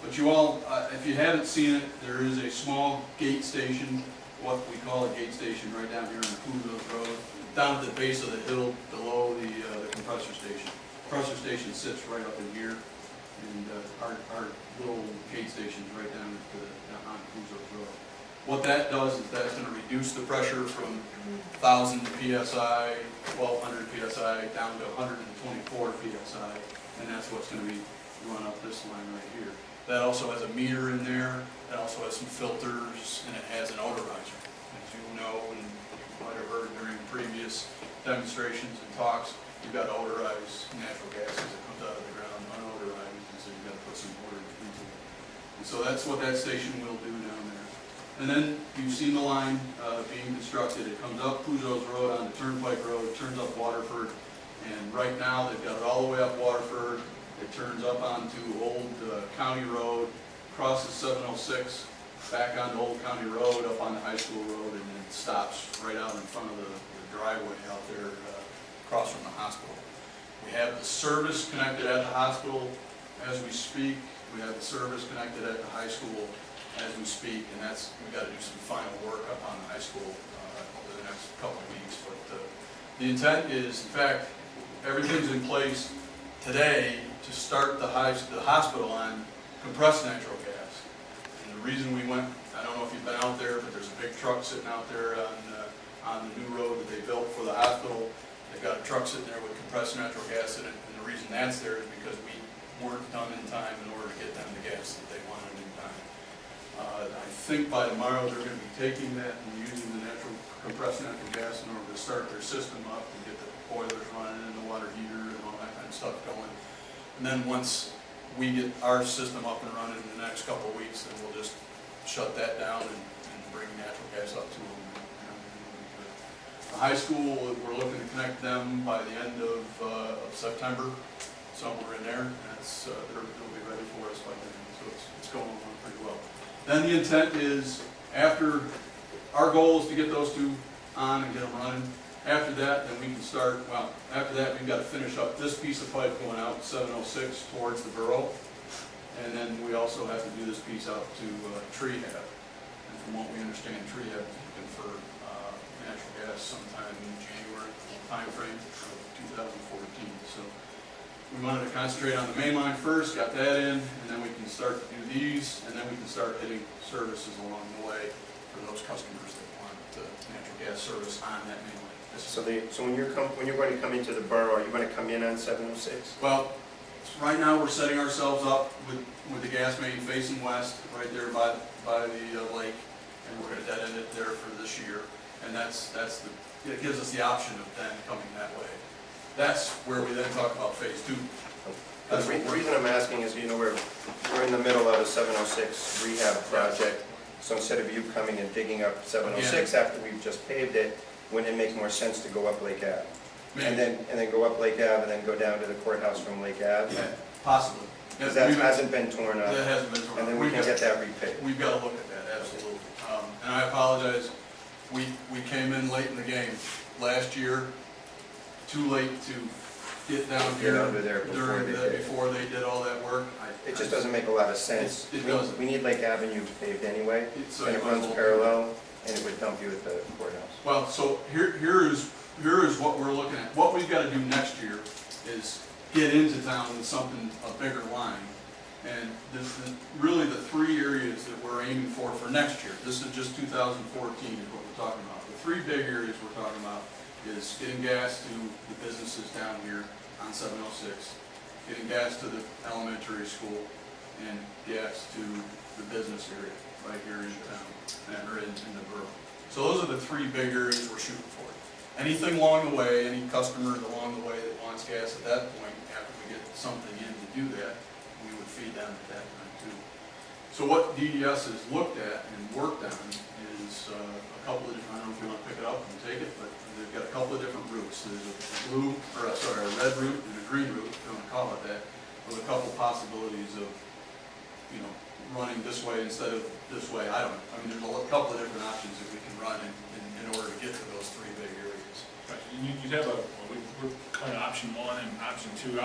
S13: But you all, if you haven't seen it, there is a small gate station, what we call a gate station, right down here on Coonville Road, down at the base of the hill below the compressor station. Compressor station sits right up in here, and our little gate station is right down on Coonville Road. What that does is that's going to reduce the pressure from 1,000 PSI, 1,200 PSI, down to 124 PSI, and that's what's going to be run up this line right here. That also has a meter in there, it also has some filters, and it has an odorizer. As you know, and you might have heard during previous demonstrations and talks, you've got to odorize natural gas as it comes out of the ground, unodorized, and so you've got to put some odor into it. And so that's what that station will do down there. And then you've seen the line being constructed. It comes up Pujo's Road onto Turnpike Road, turns up Waterford, and right now they've got it all the way up Waterford. It turns up onto Old County Road, crosses 706, back onto Old County Road, up onto High School Road, and then stops right out in front of the driveway out there across from the hospital. We have the service connected at the hospital as we speak. We have the service connected at the high school as we speak, and we've got to do some final work up on the high school over the next couple of weeks. But the intent is, in fact, everything's in place today to start the hospital on compressed natural gas. And the reason we went, I don't know if you've been out there, but there's a big truck sitting out there on the new road that they built for the hospital. They've got a truck sitting there with compressed natural gas in it, and the reason that's there is because we weren't done in time in order to get them the gas that they wanted in time. I think by tomorrow they're going to be taking that and using the compressed natural gas in order to start their system up and get the boilers running and the water heater and all that kind of stuff going. And then once we get our system up and running in the next couple of weeks, then we'll just shut that down and bring natural gas up to them. The high school, we're looking to connect them by the end of September, somewhere in there. And they'll be ready for us by then. So it's going along pretty well. Then the intent is, after our goal is to get those two on and get them running. After that, then we can start, after that we've got to finish up this piece of pipe going out 706 towards the borough. And then we also have to do this piece out to Treehab. And from what we understand, Treehab is looking for natural gas sometime in January timeframe of 2014. So we wanted to concentrate on the main line first, got that in, and then we can start to do these, and then we can start hitting services along the way for those customers that want natural gas service on that main line.
S11: So when you're going to come into the borough, are you going to come in on 706?
S13: Well, right now we're setting ourselves up with the gas main facing west, right there by the lake, and we're going to dead end it there for this year. And it gives us the option of then coming that way. That's where we then talk about phase 2.
S11: The reason I'm asking is, we're in the middle of a 706 rehab project. So instead of you coming and digging up 706 after we've just paved it, wouldn't it make more sense to go up Lake Ave? And then go up Lake Ave and then go down to the courthouse from Lake Ave?
S13: Yeah, possibly.
S11: Because that hasn't been torn up.
S13: That hasn't been torn up.
S11: And then we can get that repaved.
S13: We've got to look at that, absolutely. And I apologize, we came in late in the game last year, too late to get down here
S11: under there
S13: before they did all that work.
S11: It just doesn't make a lot of sense.
S13: It doesn't.
S11: We need Lake Avenue paved anyway, and it runs parallel, and it would dump you at the courthouse.
S13: Well, so here is what we're looking at. What we've got to do next year is get into town with something, a bigger line. And really the three areas that we're aiming for next year, this is just 2014 is what we're talking about. The three big areas we're talking about is getting gas to the businesses down here on 706, getting gas to the elementary school, and gas to the business area right here in town, or in the borough. So those are the three big areas we're shooting for. Anything along the way, any customer along the way that wants gas at that point, after we get something in to do that, we would feed them at that time too. So what DES has looked at and worked on is a couple of different, I don't know if you want to pick it up and take it, but they've got a couple of different routes. There's a red route and a green route, if you want to call it that, with a couple possibilities of, you know, running this way instead of this way. I mean, there's a couple of different options that we can run in order to get to those three big areas.
S14: Right, you'd have we're kind of option one and option two.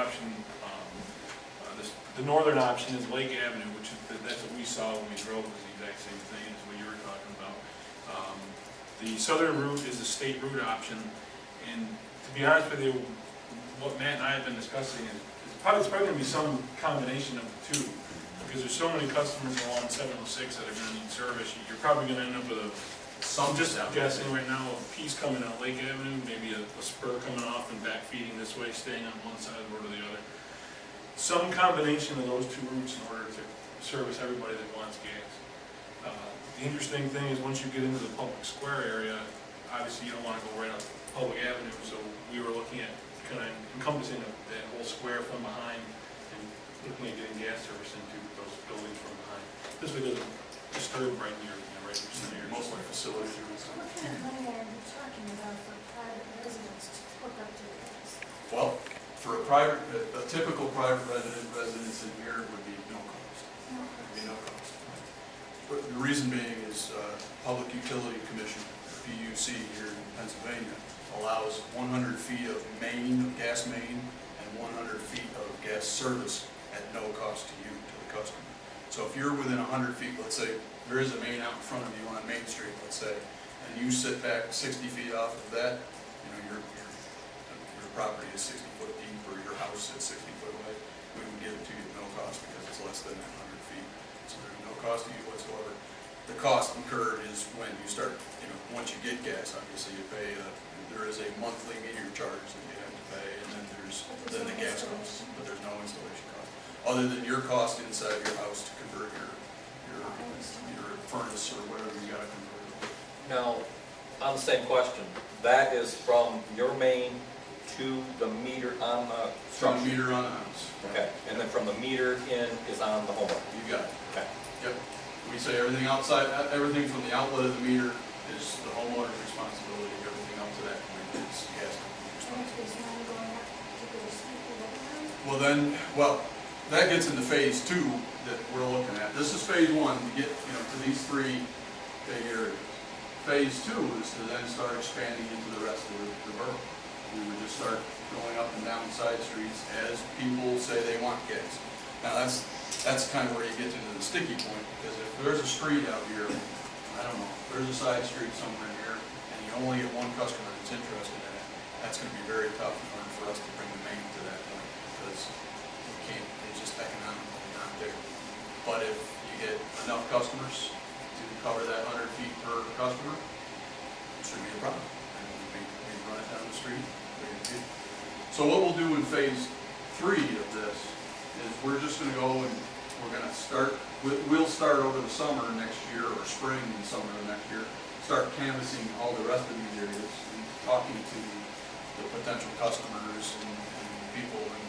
S14: The northern option is Lake Avenue, which is, that's what we saw when we drove, was the exact same thing as what you were talking about. The southern route is the state route option, and to be honest with you, what Matt and I have been discussing is it's probably going to be some combination of the two, because there's so many customers along 706 that are going to need service. You're probably going to end up with I'm just guessing right now, a piece coming on Lake Avenue, maybe a spur coming off and back feeding this way, staying on one side of the road or the other. Some combination of those two routes in order to service everybody that wants gas. The interesting thing is once you get into the public square area, obviously you don't want to go right up Public Avenue, so we were looking at kind of encompassing that whole square from behind and looking at getting gas service into those buildings from behind. This way it doesn't disturb right near, right in the center.
S13: Most like facility.
S4: What kind of money are you talking about for private residents to hook up to gas?
S13: Well, for a typical private residence in here would be no cost. Would be no cost. But the reason being is Public Utility Commission, PUC here in Pennsylvania, allows 100 feet of gas main, and 100 feet of gas service at no cost to you, to the customer. So if you're within 100 feet, let's say there is a main out in front of you on Main Street, let's say, and you sit back 60 feet off of that, you know, your property is 60 foot deep, or your house is 60 foot away, we would give it to you at no cost because it's less than that 100 feet. So there's no cost to you whatsoever. The cost incurred is when you start, you know, once you get gas, obviously you pay, there is a monthly meter charge that you have to pay, and then there's the gas cost, but there's no installation cost. Other than your cost inside your house to convert your furnace or whatever you gotta convert.
S9: Now, on the same question, that is from your main to the meter on the
S13: From
S9: structure?
S13: meter on the house.
S9: Okay, and then from the meter in is on the homeowner?
S13: You got it.
S9: Okay.
S13: Yep. We say everything outside, everything from the outlet of the meter is the homeowner's responsibility. Everything up to that point is the gas company's
S4: And if
S13: responsibility.
S4: there's money going up to particular street or whatever?
S13: Well, that gets into phase two that we're looking at. This is phase one to get, you know, to these three big areas. Phase two is to then start expanding into the rest of the borough. We would just start going up and down side streets as people say they want gas. Now that's kind of where you get into the sticky point, because if there's a street out here, I don't know, if there's a side street somewhere in here, and you only get one customer that's interested in it, that's going to be very tough in order for us to bring the main to that point, because we can't, it's just economically not there. But if you get enough customers to cover that 100 feet per customer, it shouldn't be a problem. And we run it down the street. So what we'll do in phase three of this is we're just going to go and we're going to start, we'll start over the summer next year, or spring and summer of next year, start canvassing all the rest of these areas and talking to the potential customers and people in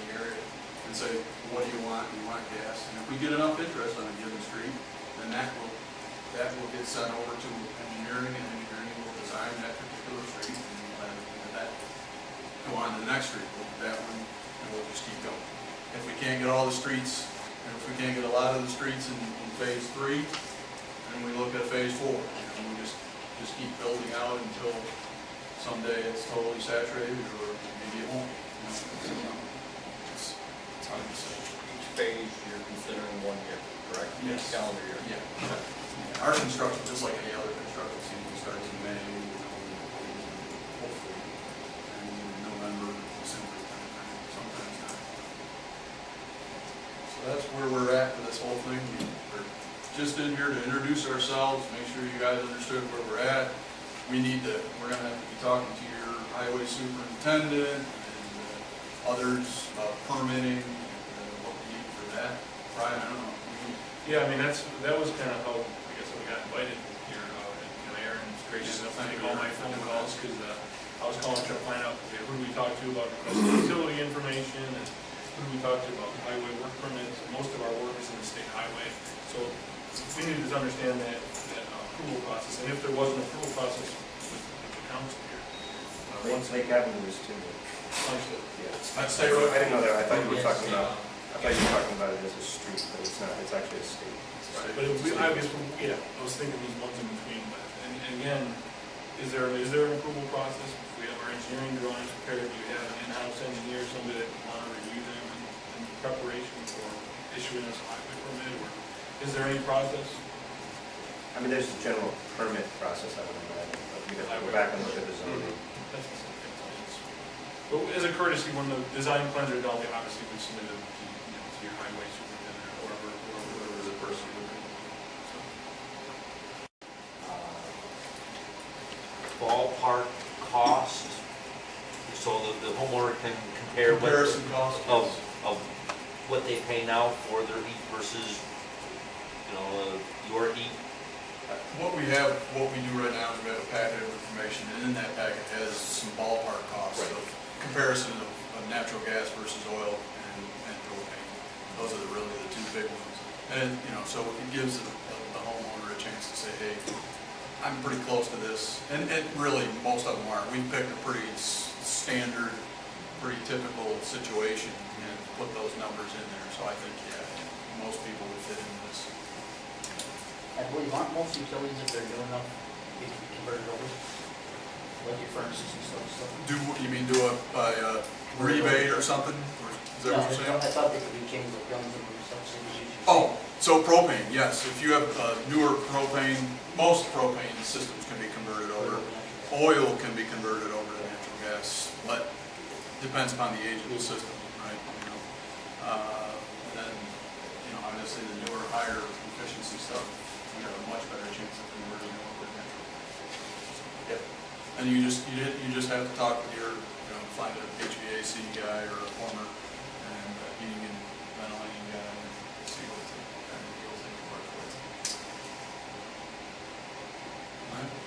S13: the area and say, what do you want? You want gas? And if we get enough interest on a given street, then that will get sent over to engineering, and engineering will design that particular street, and we'll have that go on to the next street, look at that one, and we'll just keep going. If we can't get all the streets, and if we can't get a lot of the streets in phase three, then we look at phase four, and we just keep building out until someday it's totally saturated, or maybe it won't. You know, it's hard to say.
S9: Each phase you're considering 1 year, correct?
S13: Yes.
S9: Each calendar year?
S13: Yeah. Our construction, just like any other construction season, starts in May, hopefully, and November, December, sometimes not. So that's where we're at with this whole thing. We're just in here to introduce ourselves, make sure you guys understood where we're at. We're gonna have to be talking to your highway superintendent and others about permitting, and what we need for that. Brian, I don't know.
S14: Yeah, I mean, that was kind of how, I guess, we got invited here, and Aaron's gracious enough to take all my phone calls, because I was calling to find out, okay, who do we talk to about requesting utility information, and when we talked about highway work permits, most of our work is in the state highway. So we needed to understand that approval process, and if there was an approval process with the council here.
S11: Lake Avenue is too.
S14: Understood.
S11: Yeah.
S14: I'd say,
S11: I didn't know that, I thought you were talking about, about it as a street, but it's not, it's actually a state.
S14: but I guess, yeah, I was thinking these ones in between, but, and again, is there an approval process? If we have our engineering drawings prepared, do you have an in-house engineer, somebody that want to review them in preparation for issuing us a highway permit, or is there any process?
S11: I mean, there's a general permit process, I would imagine, but we'd have to go back and look at the zoning.
S14: That's the same thing. But as a courtesy, when the design plans are done, we obviously would submit them to your highway superintendent or whoever the person would be.
S7: Ballpark cost, so the homeowner can compare
S13: Comparison cost.
S7: of what they pay now for their heat versus, your heat.
S13: What we do right now is we have a packet of information, and in that packet has some ballpark costs of comparison of natural gas versus oil and propane. Those are really the two big ones. And, so it gives the homeowner a chance to say, hey, I'm pretty close to this. And really, most of them are. We picked a pretty standard, pretty typical situation and put those numbers in there. So I think, most people would fit into this.
S12: I believe aren't most utilities, if they're doing enough, they can convert it over? Like your furnaces and stuff?
S13: You mean do a rebate or something? Or is that what you're saying?
S12: I thought they could be changed like guns and subsidies.
S13: Oh, so propane, yes. If you have newer propane, most propane systems can be converted over. Oil can be converted over to natural gas, but depends upon the age of the system, right? And then, obviously the newer, higher efficiency stuff, we have a much better chance of converting it over to natural. Yep. And you just have to talk with your, find an HVAC guy or a plumber and heating and ventilating guy and see what kind of deals they can work with.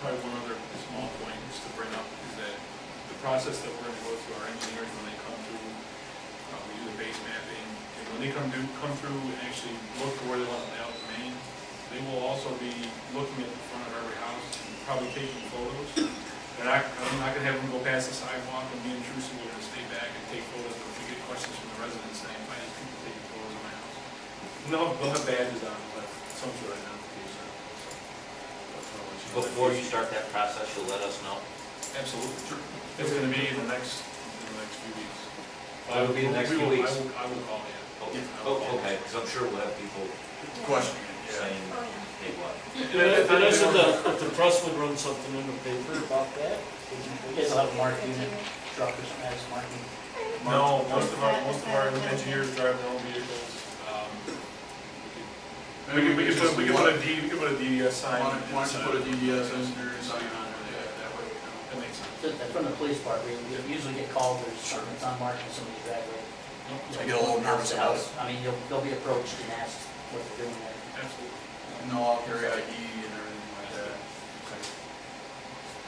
S14: Probably one other small point just to bring up is that the process that we're going to go through, our engineers, when they come through, we do the base mapping, and when they come through and actually look to where they want to lay out the main, they will also be looking at the front of every house and probably taking photos. And I'm not going to have them go past the sidewalk and be intrusive. We're going to stay back and take photos, but if we get questions from the residents saying, why is people taking photos of my house? And they'll have badges on, but some sort of identification.
S7: Before you start that process, you'll let us know.
S14: Absolutely. Sure. It's going to be in the next few weeks.
S7: It'll be in the next few weeks?
S14: I will call you.
S7: Okay, because I'm sure we'll have people
S13: Questioning it,
S7: saying, hey, what?
S2: And if the press would run something in the paper about that,
S12: You guys will have a marked unit, truckers, has marking.
S14: No, most of our engineers drive their own vehicles. We could put a DDS sign.
S13: Why don't you put a DDS engineering sign on it, that way,
S14: That makes sense.
S12: From the police part, we usually get called, there's something that's unmarked in somebody's driveway.
S13: I get a little nervous about it.
S12: I mean, they'll be approached and asked what they're doing there.
S14: Absolutely.
S13: No, I'll carry ID and everything like that.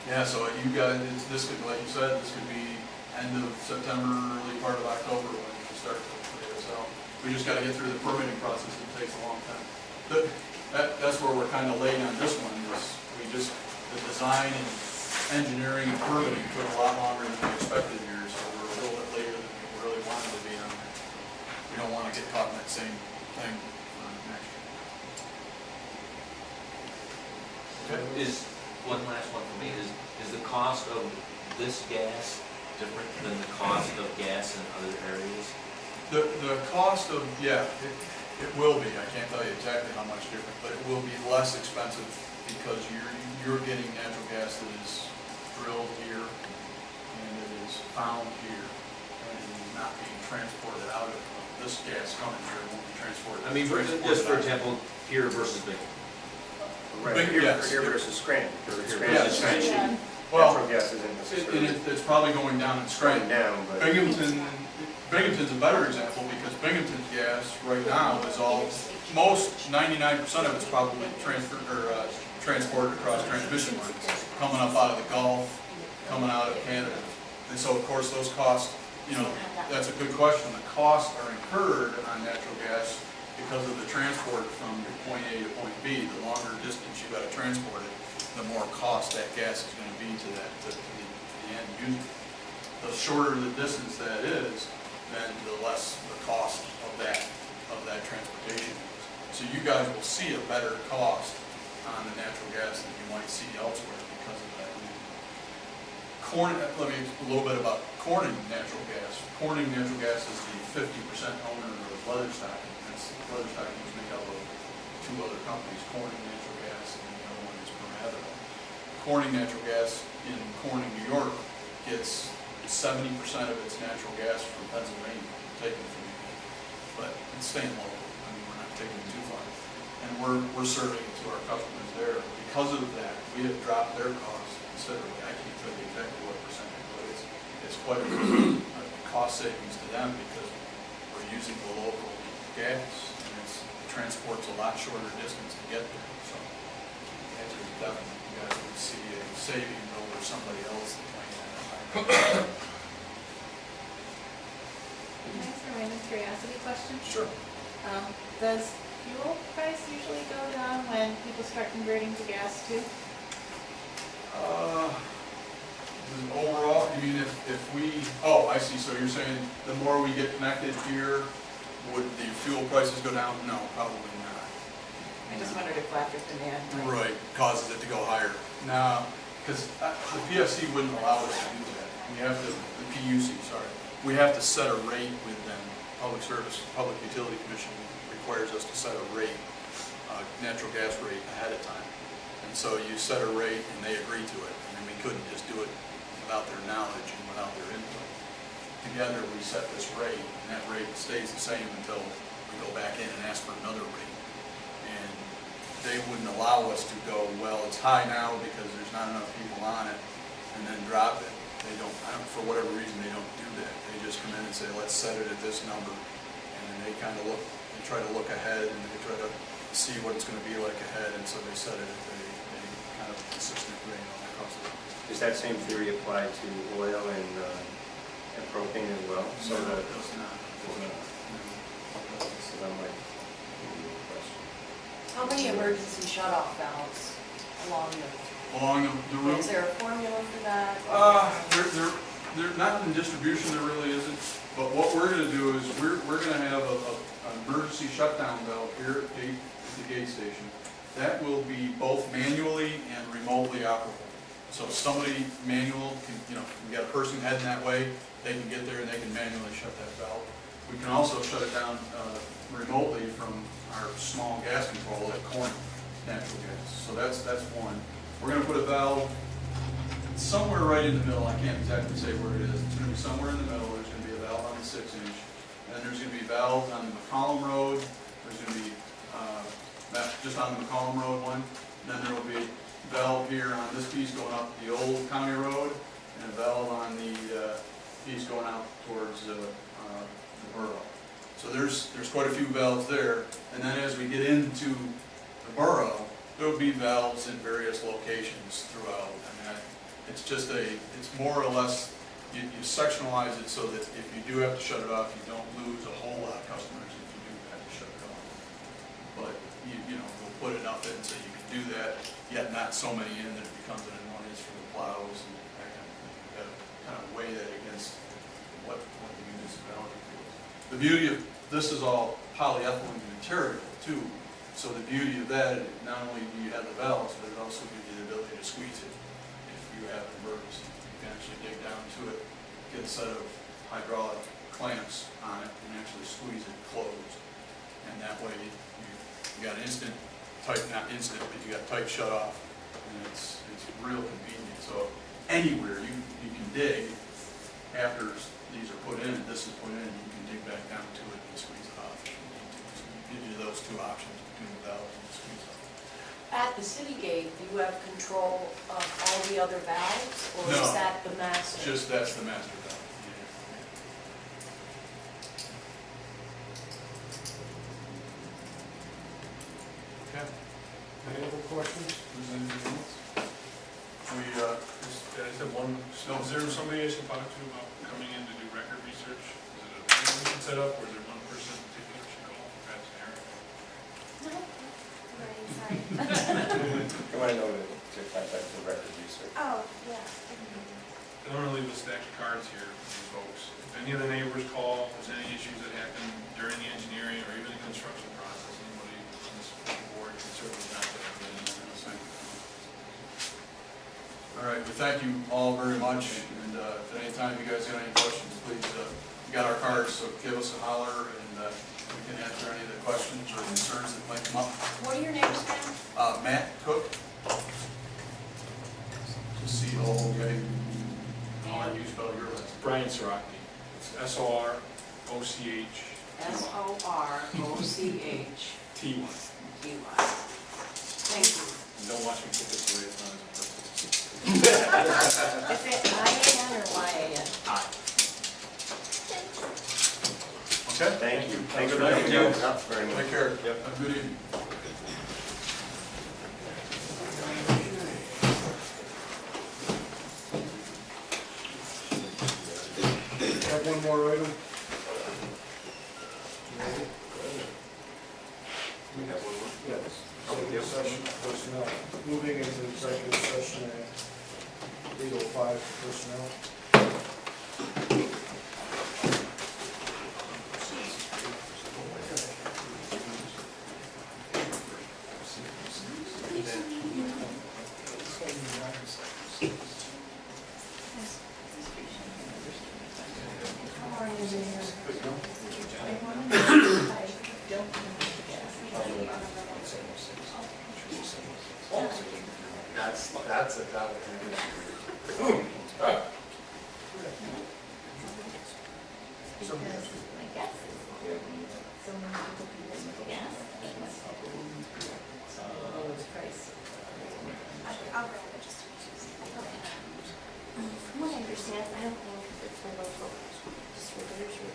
S13: Yeah, so you guys, this could, like you said, this could be end of September, early part of October when we start to figure this out. We just gotta get through the permitting process, it takes a long time. That's where we're kinda late on this one, is the design and engineering and permitting took a lot longer than we expected here, so we're a little bit later than we really wanted to be on that. We don't wanna get caught in that same thing for next year.
S7: Is, one last one for me, is the cost of this gas different than the cost of gas in other areas?
S13: The cost of, yeah, it will be, I can't tell you exactly how much different, but it will be less expensive because you're getting natural gas that is drilled here and it is found here and it is not being transported out of this gas coming here, it won't be transported.
S7: I mean, just for example, here versus Binghamton.
S11: Right,
S13: Yes.
S11: here versus Scranton.
S13: Yes.
S11: Natural gas isn't necessarily
S13: It's probably going down in Scranton.
S11: down, but
S13: Binghamton's a better example because Binghamton's gas right now is most 99% of it's probably transported across transmission lines, coming up out of the Gulf, coming out of Canada. And so of course those costs,
S3: you know, that's a good question. The costs are incurred on natural gas because of the transport from point A to point B. The longer distance you gotta transport it, the more cost that gas is gonna be to the end user. The shorter the distance that is, then the less the cost of that transportation is. So you guys will see a better cost on the natural gas than you might see elsewhere because of that reason. Let me a little bit about Corning Natural Gas. Corning Natural Gas is the 50% owner of Leatherstocking. Leatherstocking is made up of two other companies, Corning Natural Gas and the other one is Borough. Corning Natural Gas in Corning, New York gets 70% of its natural gas from Pennsylvania, taken from you. But it's staying local. I mean, we're not taking it too far. And we're serving it to our customers there. Because of that, we have dropped their costs considerably. I can't tell you exactly what percentage, but it's quite a cost savings to them because we're using the local gas and it transports a lot shorter distance to get there. So the answer is definitely you guys would see a saving over somebody else that might have a higher.
S15: Can I ask a random curiosity question?
S3: Sure.
S15: Does fuel price usually go down when people start converting to gas too?
S3: Overall, you mean if we, oh, I see, so you're saying the more we get connected here, would the fuel prices go down? No, probably not.
S15: I just wondered if electric demand.
S3: Right, causes it to go higher. No, because the PFC wouldn't allow us to do that. We have to, the PUC, sorry, we have to set a rate with them. Public Utility Commission requires us to set a rate, natural gas rate ahead of time. And so you set a rate and they agree to it. I mean, we couldn't just do it without their knowledge and without their input. Together we set this rate and that rate stays the same until we go back in and ask for another rate. And they wouldn't allow us to go, well, it's high now because there's not enough people on it, and then drop it. They don't, for whatever reason, they don't do that. They just come in and say, let's set it at this number. And then they kind of look, they try to look ahead and they try to see what it's going to be like ahead, and so they set it at a kind of consistent rate on the cost of it.
S11: Is that same theory applied to oil and propane as well? So
S3: No,
S11: that
S3: it does not.
S11: So that might be a question.
S1: How many emergency shut-off valves along
S3: Along the route?
S1: Is there a formula for that?
S3: They're not in distribution, there really isn't. But what we're going to do is we're going to have an emergency shutdown valve here at the gate station. That will be both manually and remotely operable. So if somebody manual can, we got a person heading that way, they can get there and they can manually shut that valve. We can also shut it down remotely from our small gas control at Corning Natural Gas. So that's one. We're going to put a valve somewhere right in the middle. I can't exactly say where it is. It's going to be somewhere in the middle. There's going to be a valve on the 6-inch. And then there's going to be valves on the McCollum Road. There's going to be just on the McCollum Road one. And then there will be a valve here on this piece going up the old county road, and a valve on the piece going out towards the borough. So there's quite a few valves there. And then as we get into the borough, there will be valves in various locations throughout. I mean, it's more or less, you sectionalize it so that if you do have to shut it off, you don't lose a whole lot of customers if you do have to shut it off. But, we'll put enough in so you can do that, yet not so many in that it becomes an annoyance for the plows and that kind of thing. You've got to kind of weigh that against what the municipality feels. The beauty of, this is all polyethylene material too. So the beauty of that, not only do you have the valves, but it also gives you the ability to squeeze it if you have an emergency. You can actually dig down to it, get a set of hydraulic clamps on it, and actually squeeze it closed. And that way you got instant, not instant, but you got tight shut off. And it's real convenient. So anywhere you can dig after these are put in, this is put in, you can dig back down to it and squeeze it off. So it gives you those two options between the valves and the squeeze off.
S1: At the city gate, do you have control of all the other valves, or
S3: No.
S1: is that the master?
S3: That's the master valve. Okay.
S2: Any other questions?
S3: Is there anything else?
S14: I just have one, so is there somebody I should talk to about coming in to do record research? research? Is it a thing we can set up, or is there one person in particular we should call, perhaps Aaron?
S6: No, right, sorry.
S11: You want to know to contact the record research.
S6: Oh, yeah.
S14: I don't want to leave a stack of cards here for these folks. If any of the neighbors call, if there's any issues that happen during the engineering or even the construction process, anybody on this board can certainly contact me and assign me.
S13: All right, well, thank you all very much, and if at any time you guys got any questions, please, you got our cards, so give us a holler, and we can answer any of the questions or concerns that might come up.
S1: What are your names, ma'am?
S13: Matt Cook. C-O-O-K. I'll let you spell your last.
S14: Brian Sorocki. It's S-O-R-O-C-H.
S4: S-O-R-O-C-H-T-Y.
S14: T-Y.
S4: Thank you.
S14: And don't watch me put this away, it's not as impressive.
S15: Is it I-A-N or Y-A-N?
S13: Okay?
S11: Thank you.
S13: Thanks for
S11: Thank you.
S13: that.
S11: Very much.
S13: Take care. Yep. Have a good evening.
S2: Have one more item.
S11: We have one more?
S2: Yes. Executive session personnel. Moving into executive session at 8:05 personnel.
S8: That's a topic.
S6: I'll grab it just in case. Okay. From what I understand, I don't know if it's for local distributors or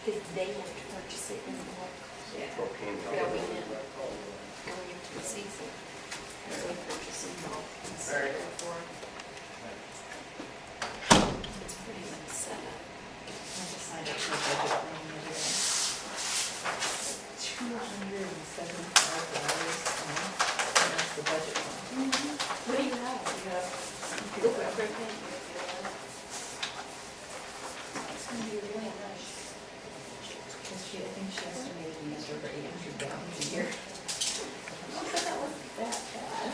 S6: because they have to purchase it in bulk.
S11: Propane.
S6: Going into the season. They purchase in bulk. And so therefore, it's pretty much set up.
S15: I decided to budget for me here. $275, and that's the budget one.
S6: What do you have? You have everything. It's gonna be really nice.
S15: Because I think she estimated we used over 800 gallons a year.
S6: I don't think that wasn't that bad.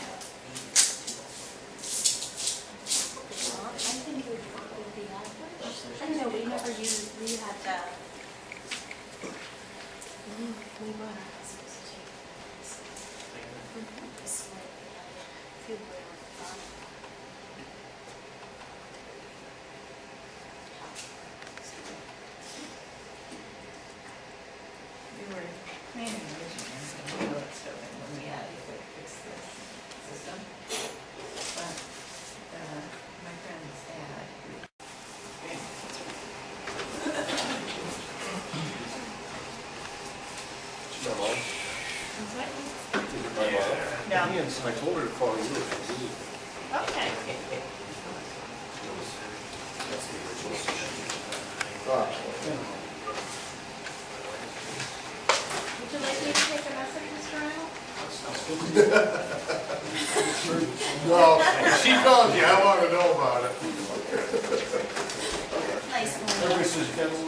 S6: Well, I think it would be average. I don't know, we never used, we had, we bought our houses too. This way, we had a few where we thought.
S15: We were planning originally on Leatherstocking when we had to fix this system. But my friend's dad.
S11: My mom?
S15: What?
S11: My mom?
S15: No.
S11: I told her to call you.
S15: Okay.
S11: That's the original.
S15: Would you like me to take a message, Mr. Arnold?
S8: No, if she calls you, I want to know about it.
S6: Nice one.
S2: Everybody says, "Kevin,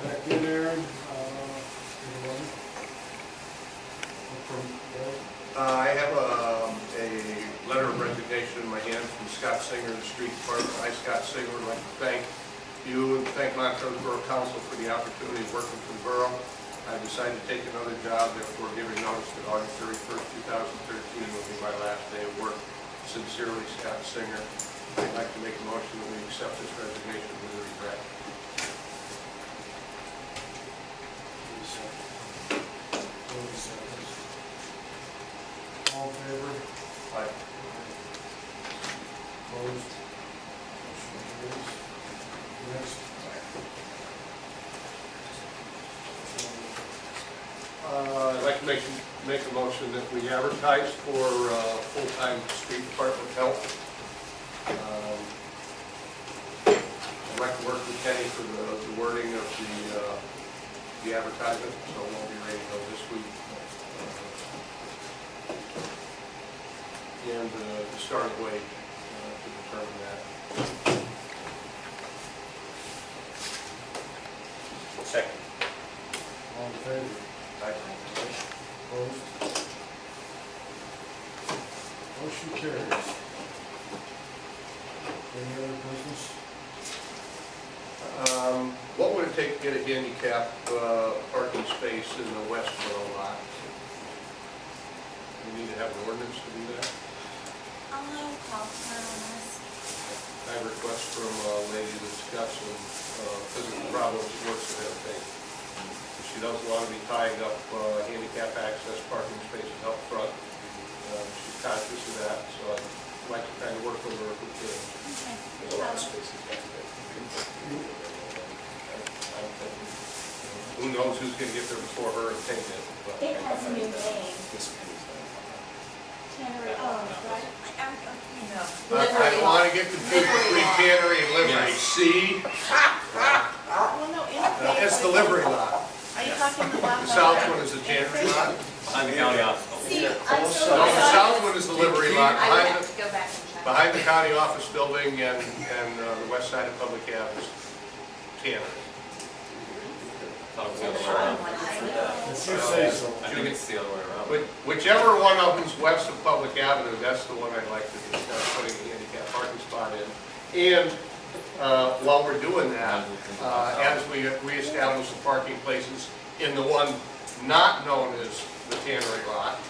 S2: back in there,
S8: I have a letter of resignation in my hand from Scott Singer, the street department. I, Scott Singer, would like to thank you and thank Montrose Borough Council for the opportunity of working for the borough. I decided to take another job, therefore giving notice that August 31st, 2013 will be my last day of work. Sincerely, Scott Singer. I'd like to make a motion that we accept this resignation with regret.
S2: all in favor?
S8: Aye.
S2: Opposed? Motion carries. Next.
S8: I'd like to make make a motion that we advertise for full-time street department help. I'd like to work with Kenny for the wording of the advertisement, so it won't be ready until this week. And the start wait to determine that.
S11: Second.
S2: All in favor? Opposed? Motion carries. Any other business?
S8: What would it take to get a handicap parking space in the West Borough lot? We need to have an ordinance to do that.
S6: I'll call her on this.
S8: I have a request from a lady that's got some physical problems that works with everything. She doesn't want to be tying up handicap access parking spaces out front. She's conscious of that, so I'd like to kind of work with her if we could.
S6: Okay.
S8: There's a lot of spaces back there. Who knows who's going to get there before her and take it. but-
S6: It has a new name. Tannery, oh, right.
S8: I want to get confused between tannery and livery. See?
S15: Well, no, interface.
S8: It's the livery lot.
S15: Are you talking about?
S8: The south one is the tannery lot.
S7: Behind the county office.
S6: See, I'm
S8: No,
S6: so.
S8: the south one is the livery lot.
S6: I would
S8: Behind
S6: have
S8: the,
S6: to go back and check.
S8: behind the county office building and the west side of Public Ave is tannery.
S7: Thought it was the other way around.
S2: If you say so.
S7: I think it's the other way around.
S8: Whichever one of them's west of Public Avenue, that's the one I'd like to discuss putting a handicap parking spot in. And while we're doing that, as we reestablish the parking places in the one not known as the tannery lot,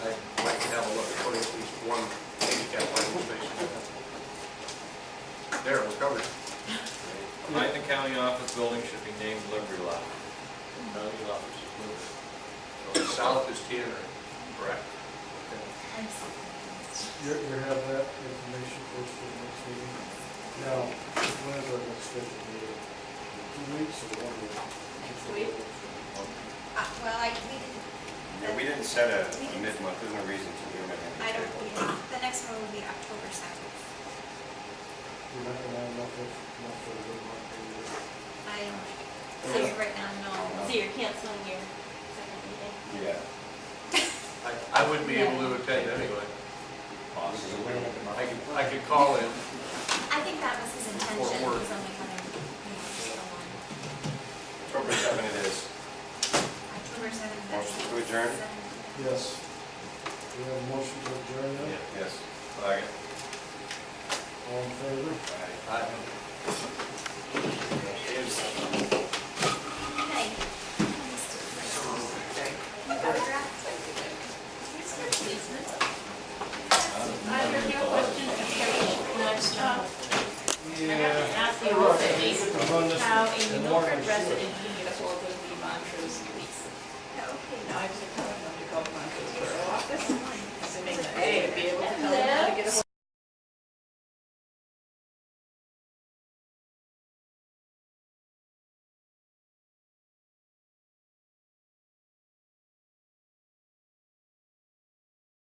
S8: I'd like to have a look at putting at least one handicap parking space in there. There, we're covered.
S7: Behind the county office building should be named livery lot.
S8: County office is moving. So the south is tannery, correct?
S2: You have that information for us for the next meeting? Now, when is our next scheduled meeting? 2 weeks or 1 week?
S6: Next week? Well, we didn't.
S11: Yeah, we didn't set a mid-month, there's no reason to do it.
S6: I don't, the next one will be October 2nd.
S2: You're not gonna have enough for the good month, maybe?
S6: So right now, no.
S4: So you're canceling your second meeting?
S11: Yeah.
S8: I wouldn't be able to attend anyway. I could call in.
S6: I think that was his intention, he
S8: work.
S6: was only coming, so long.
S11: October 7 it is.
S6: October 7th.
S11: Motion to adjourn?
S2: Yes. We have a motion to adjourn now?
S11: Yes. Second.
S2: All in favor?
S8: I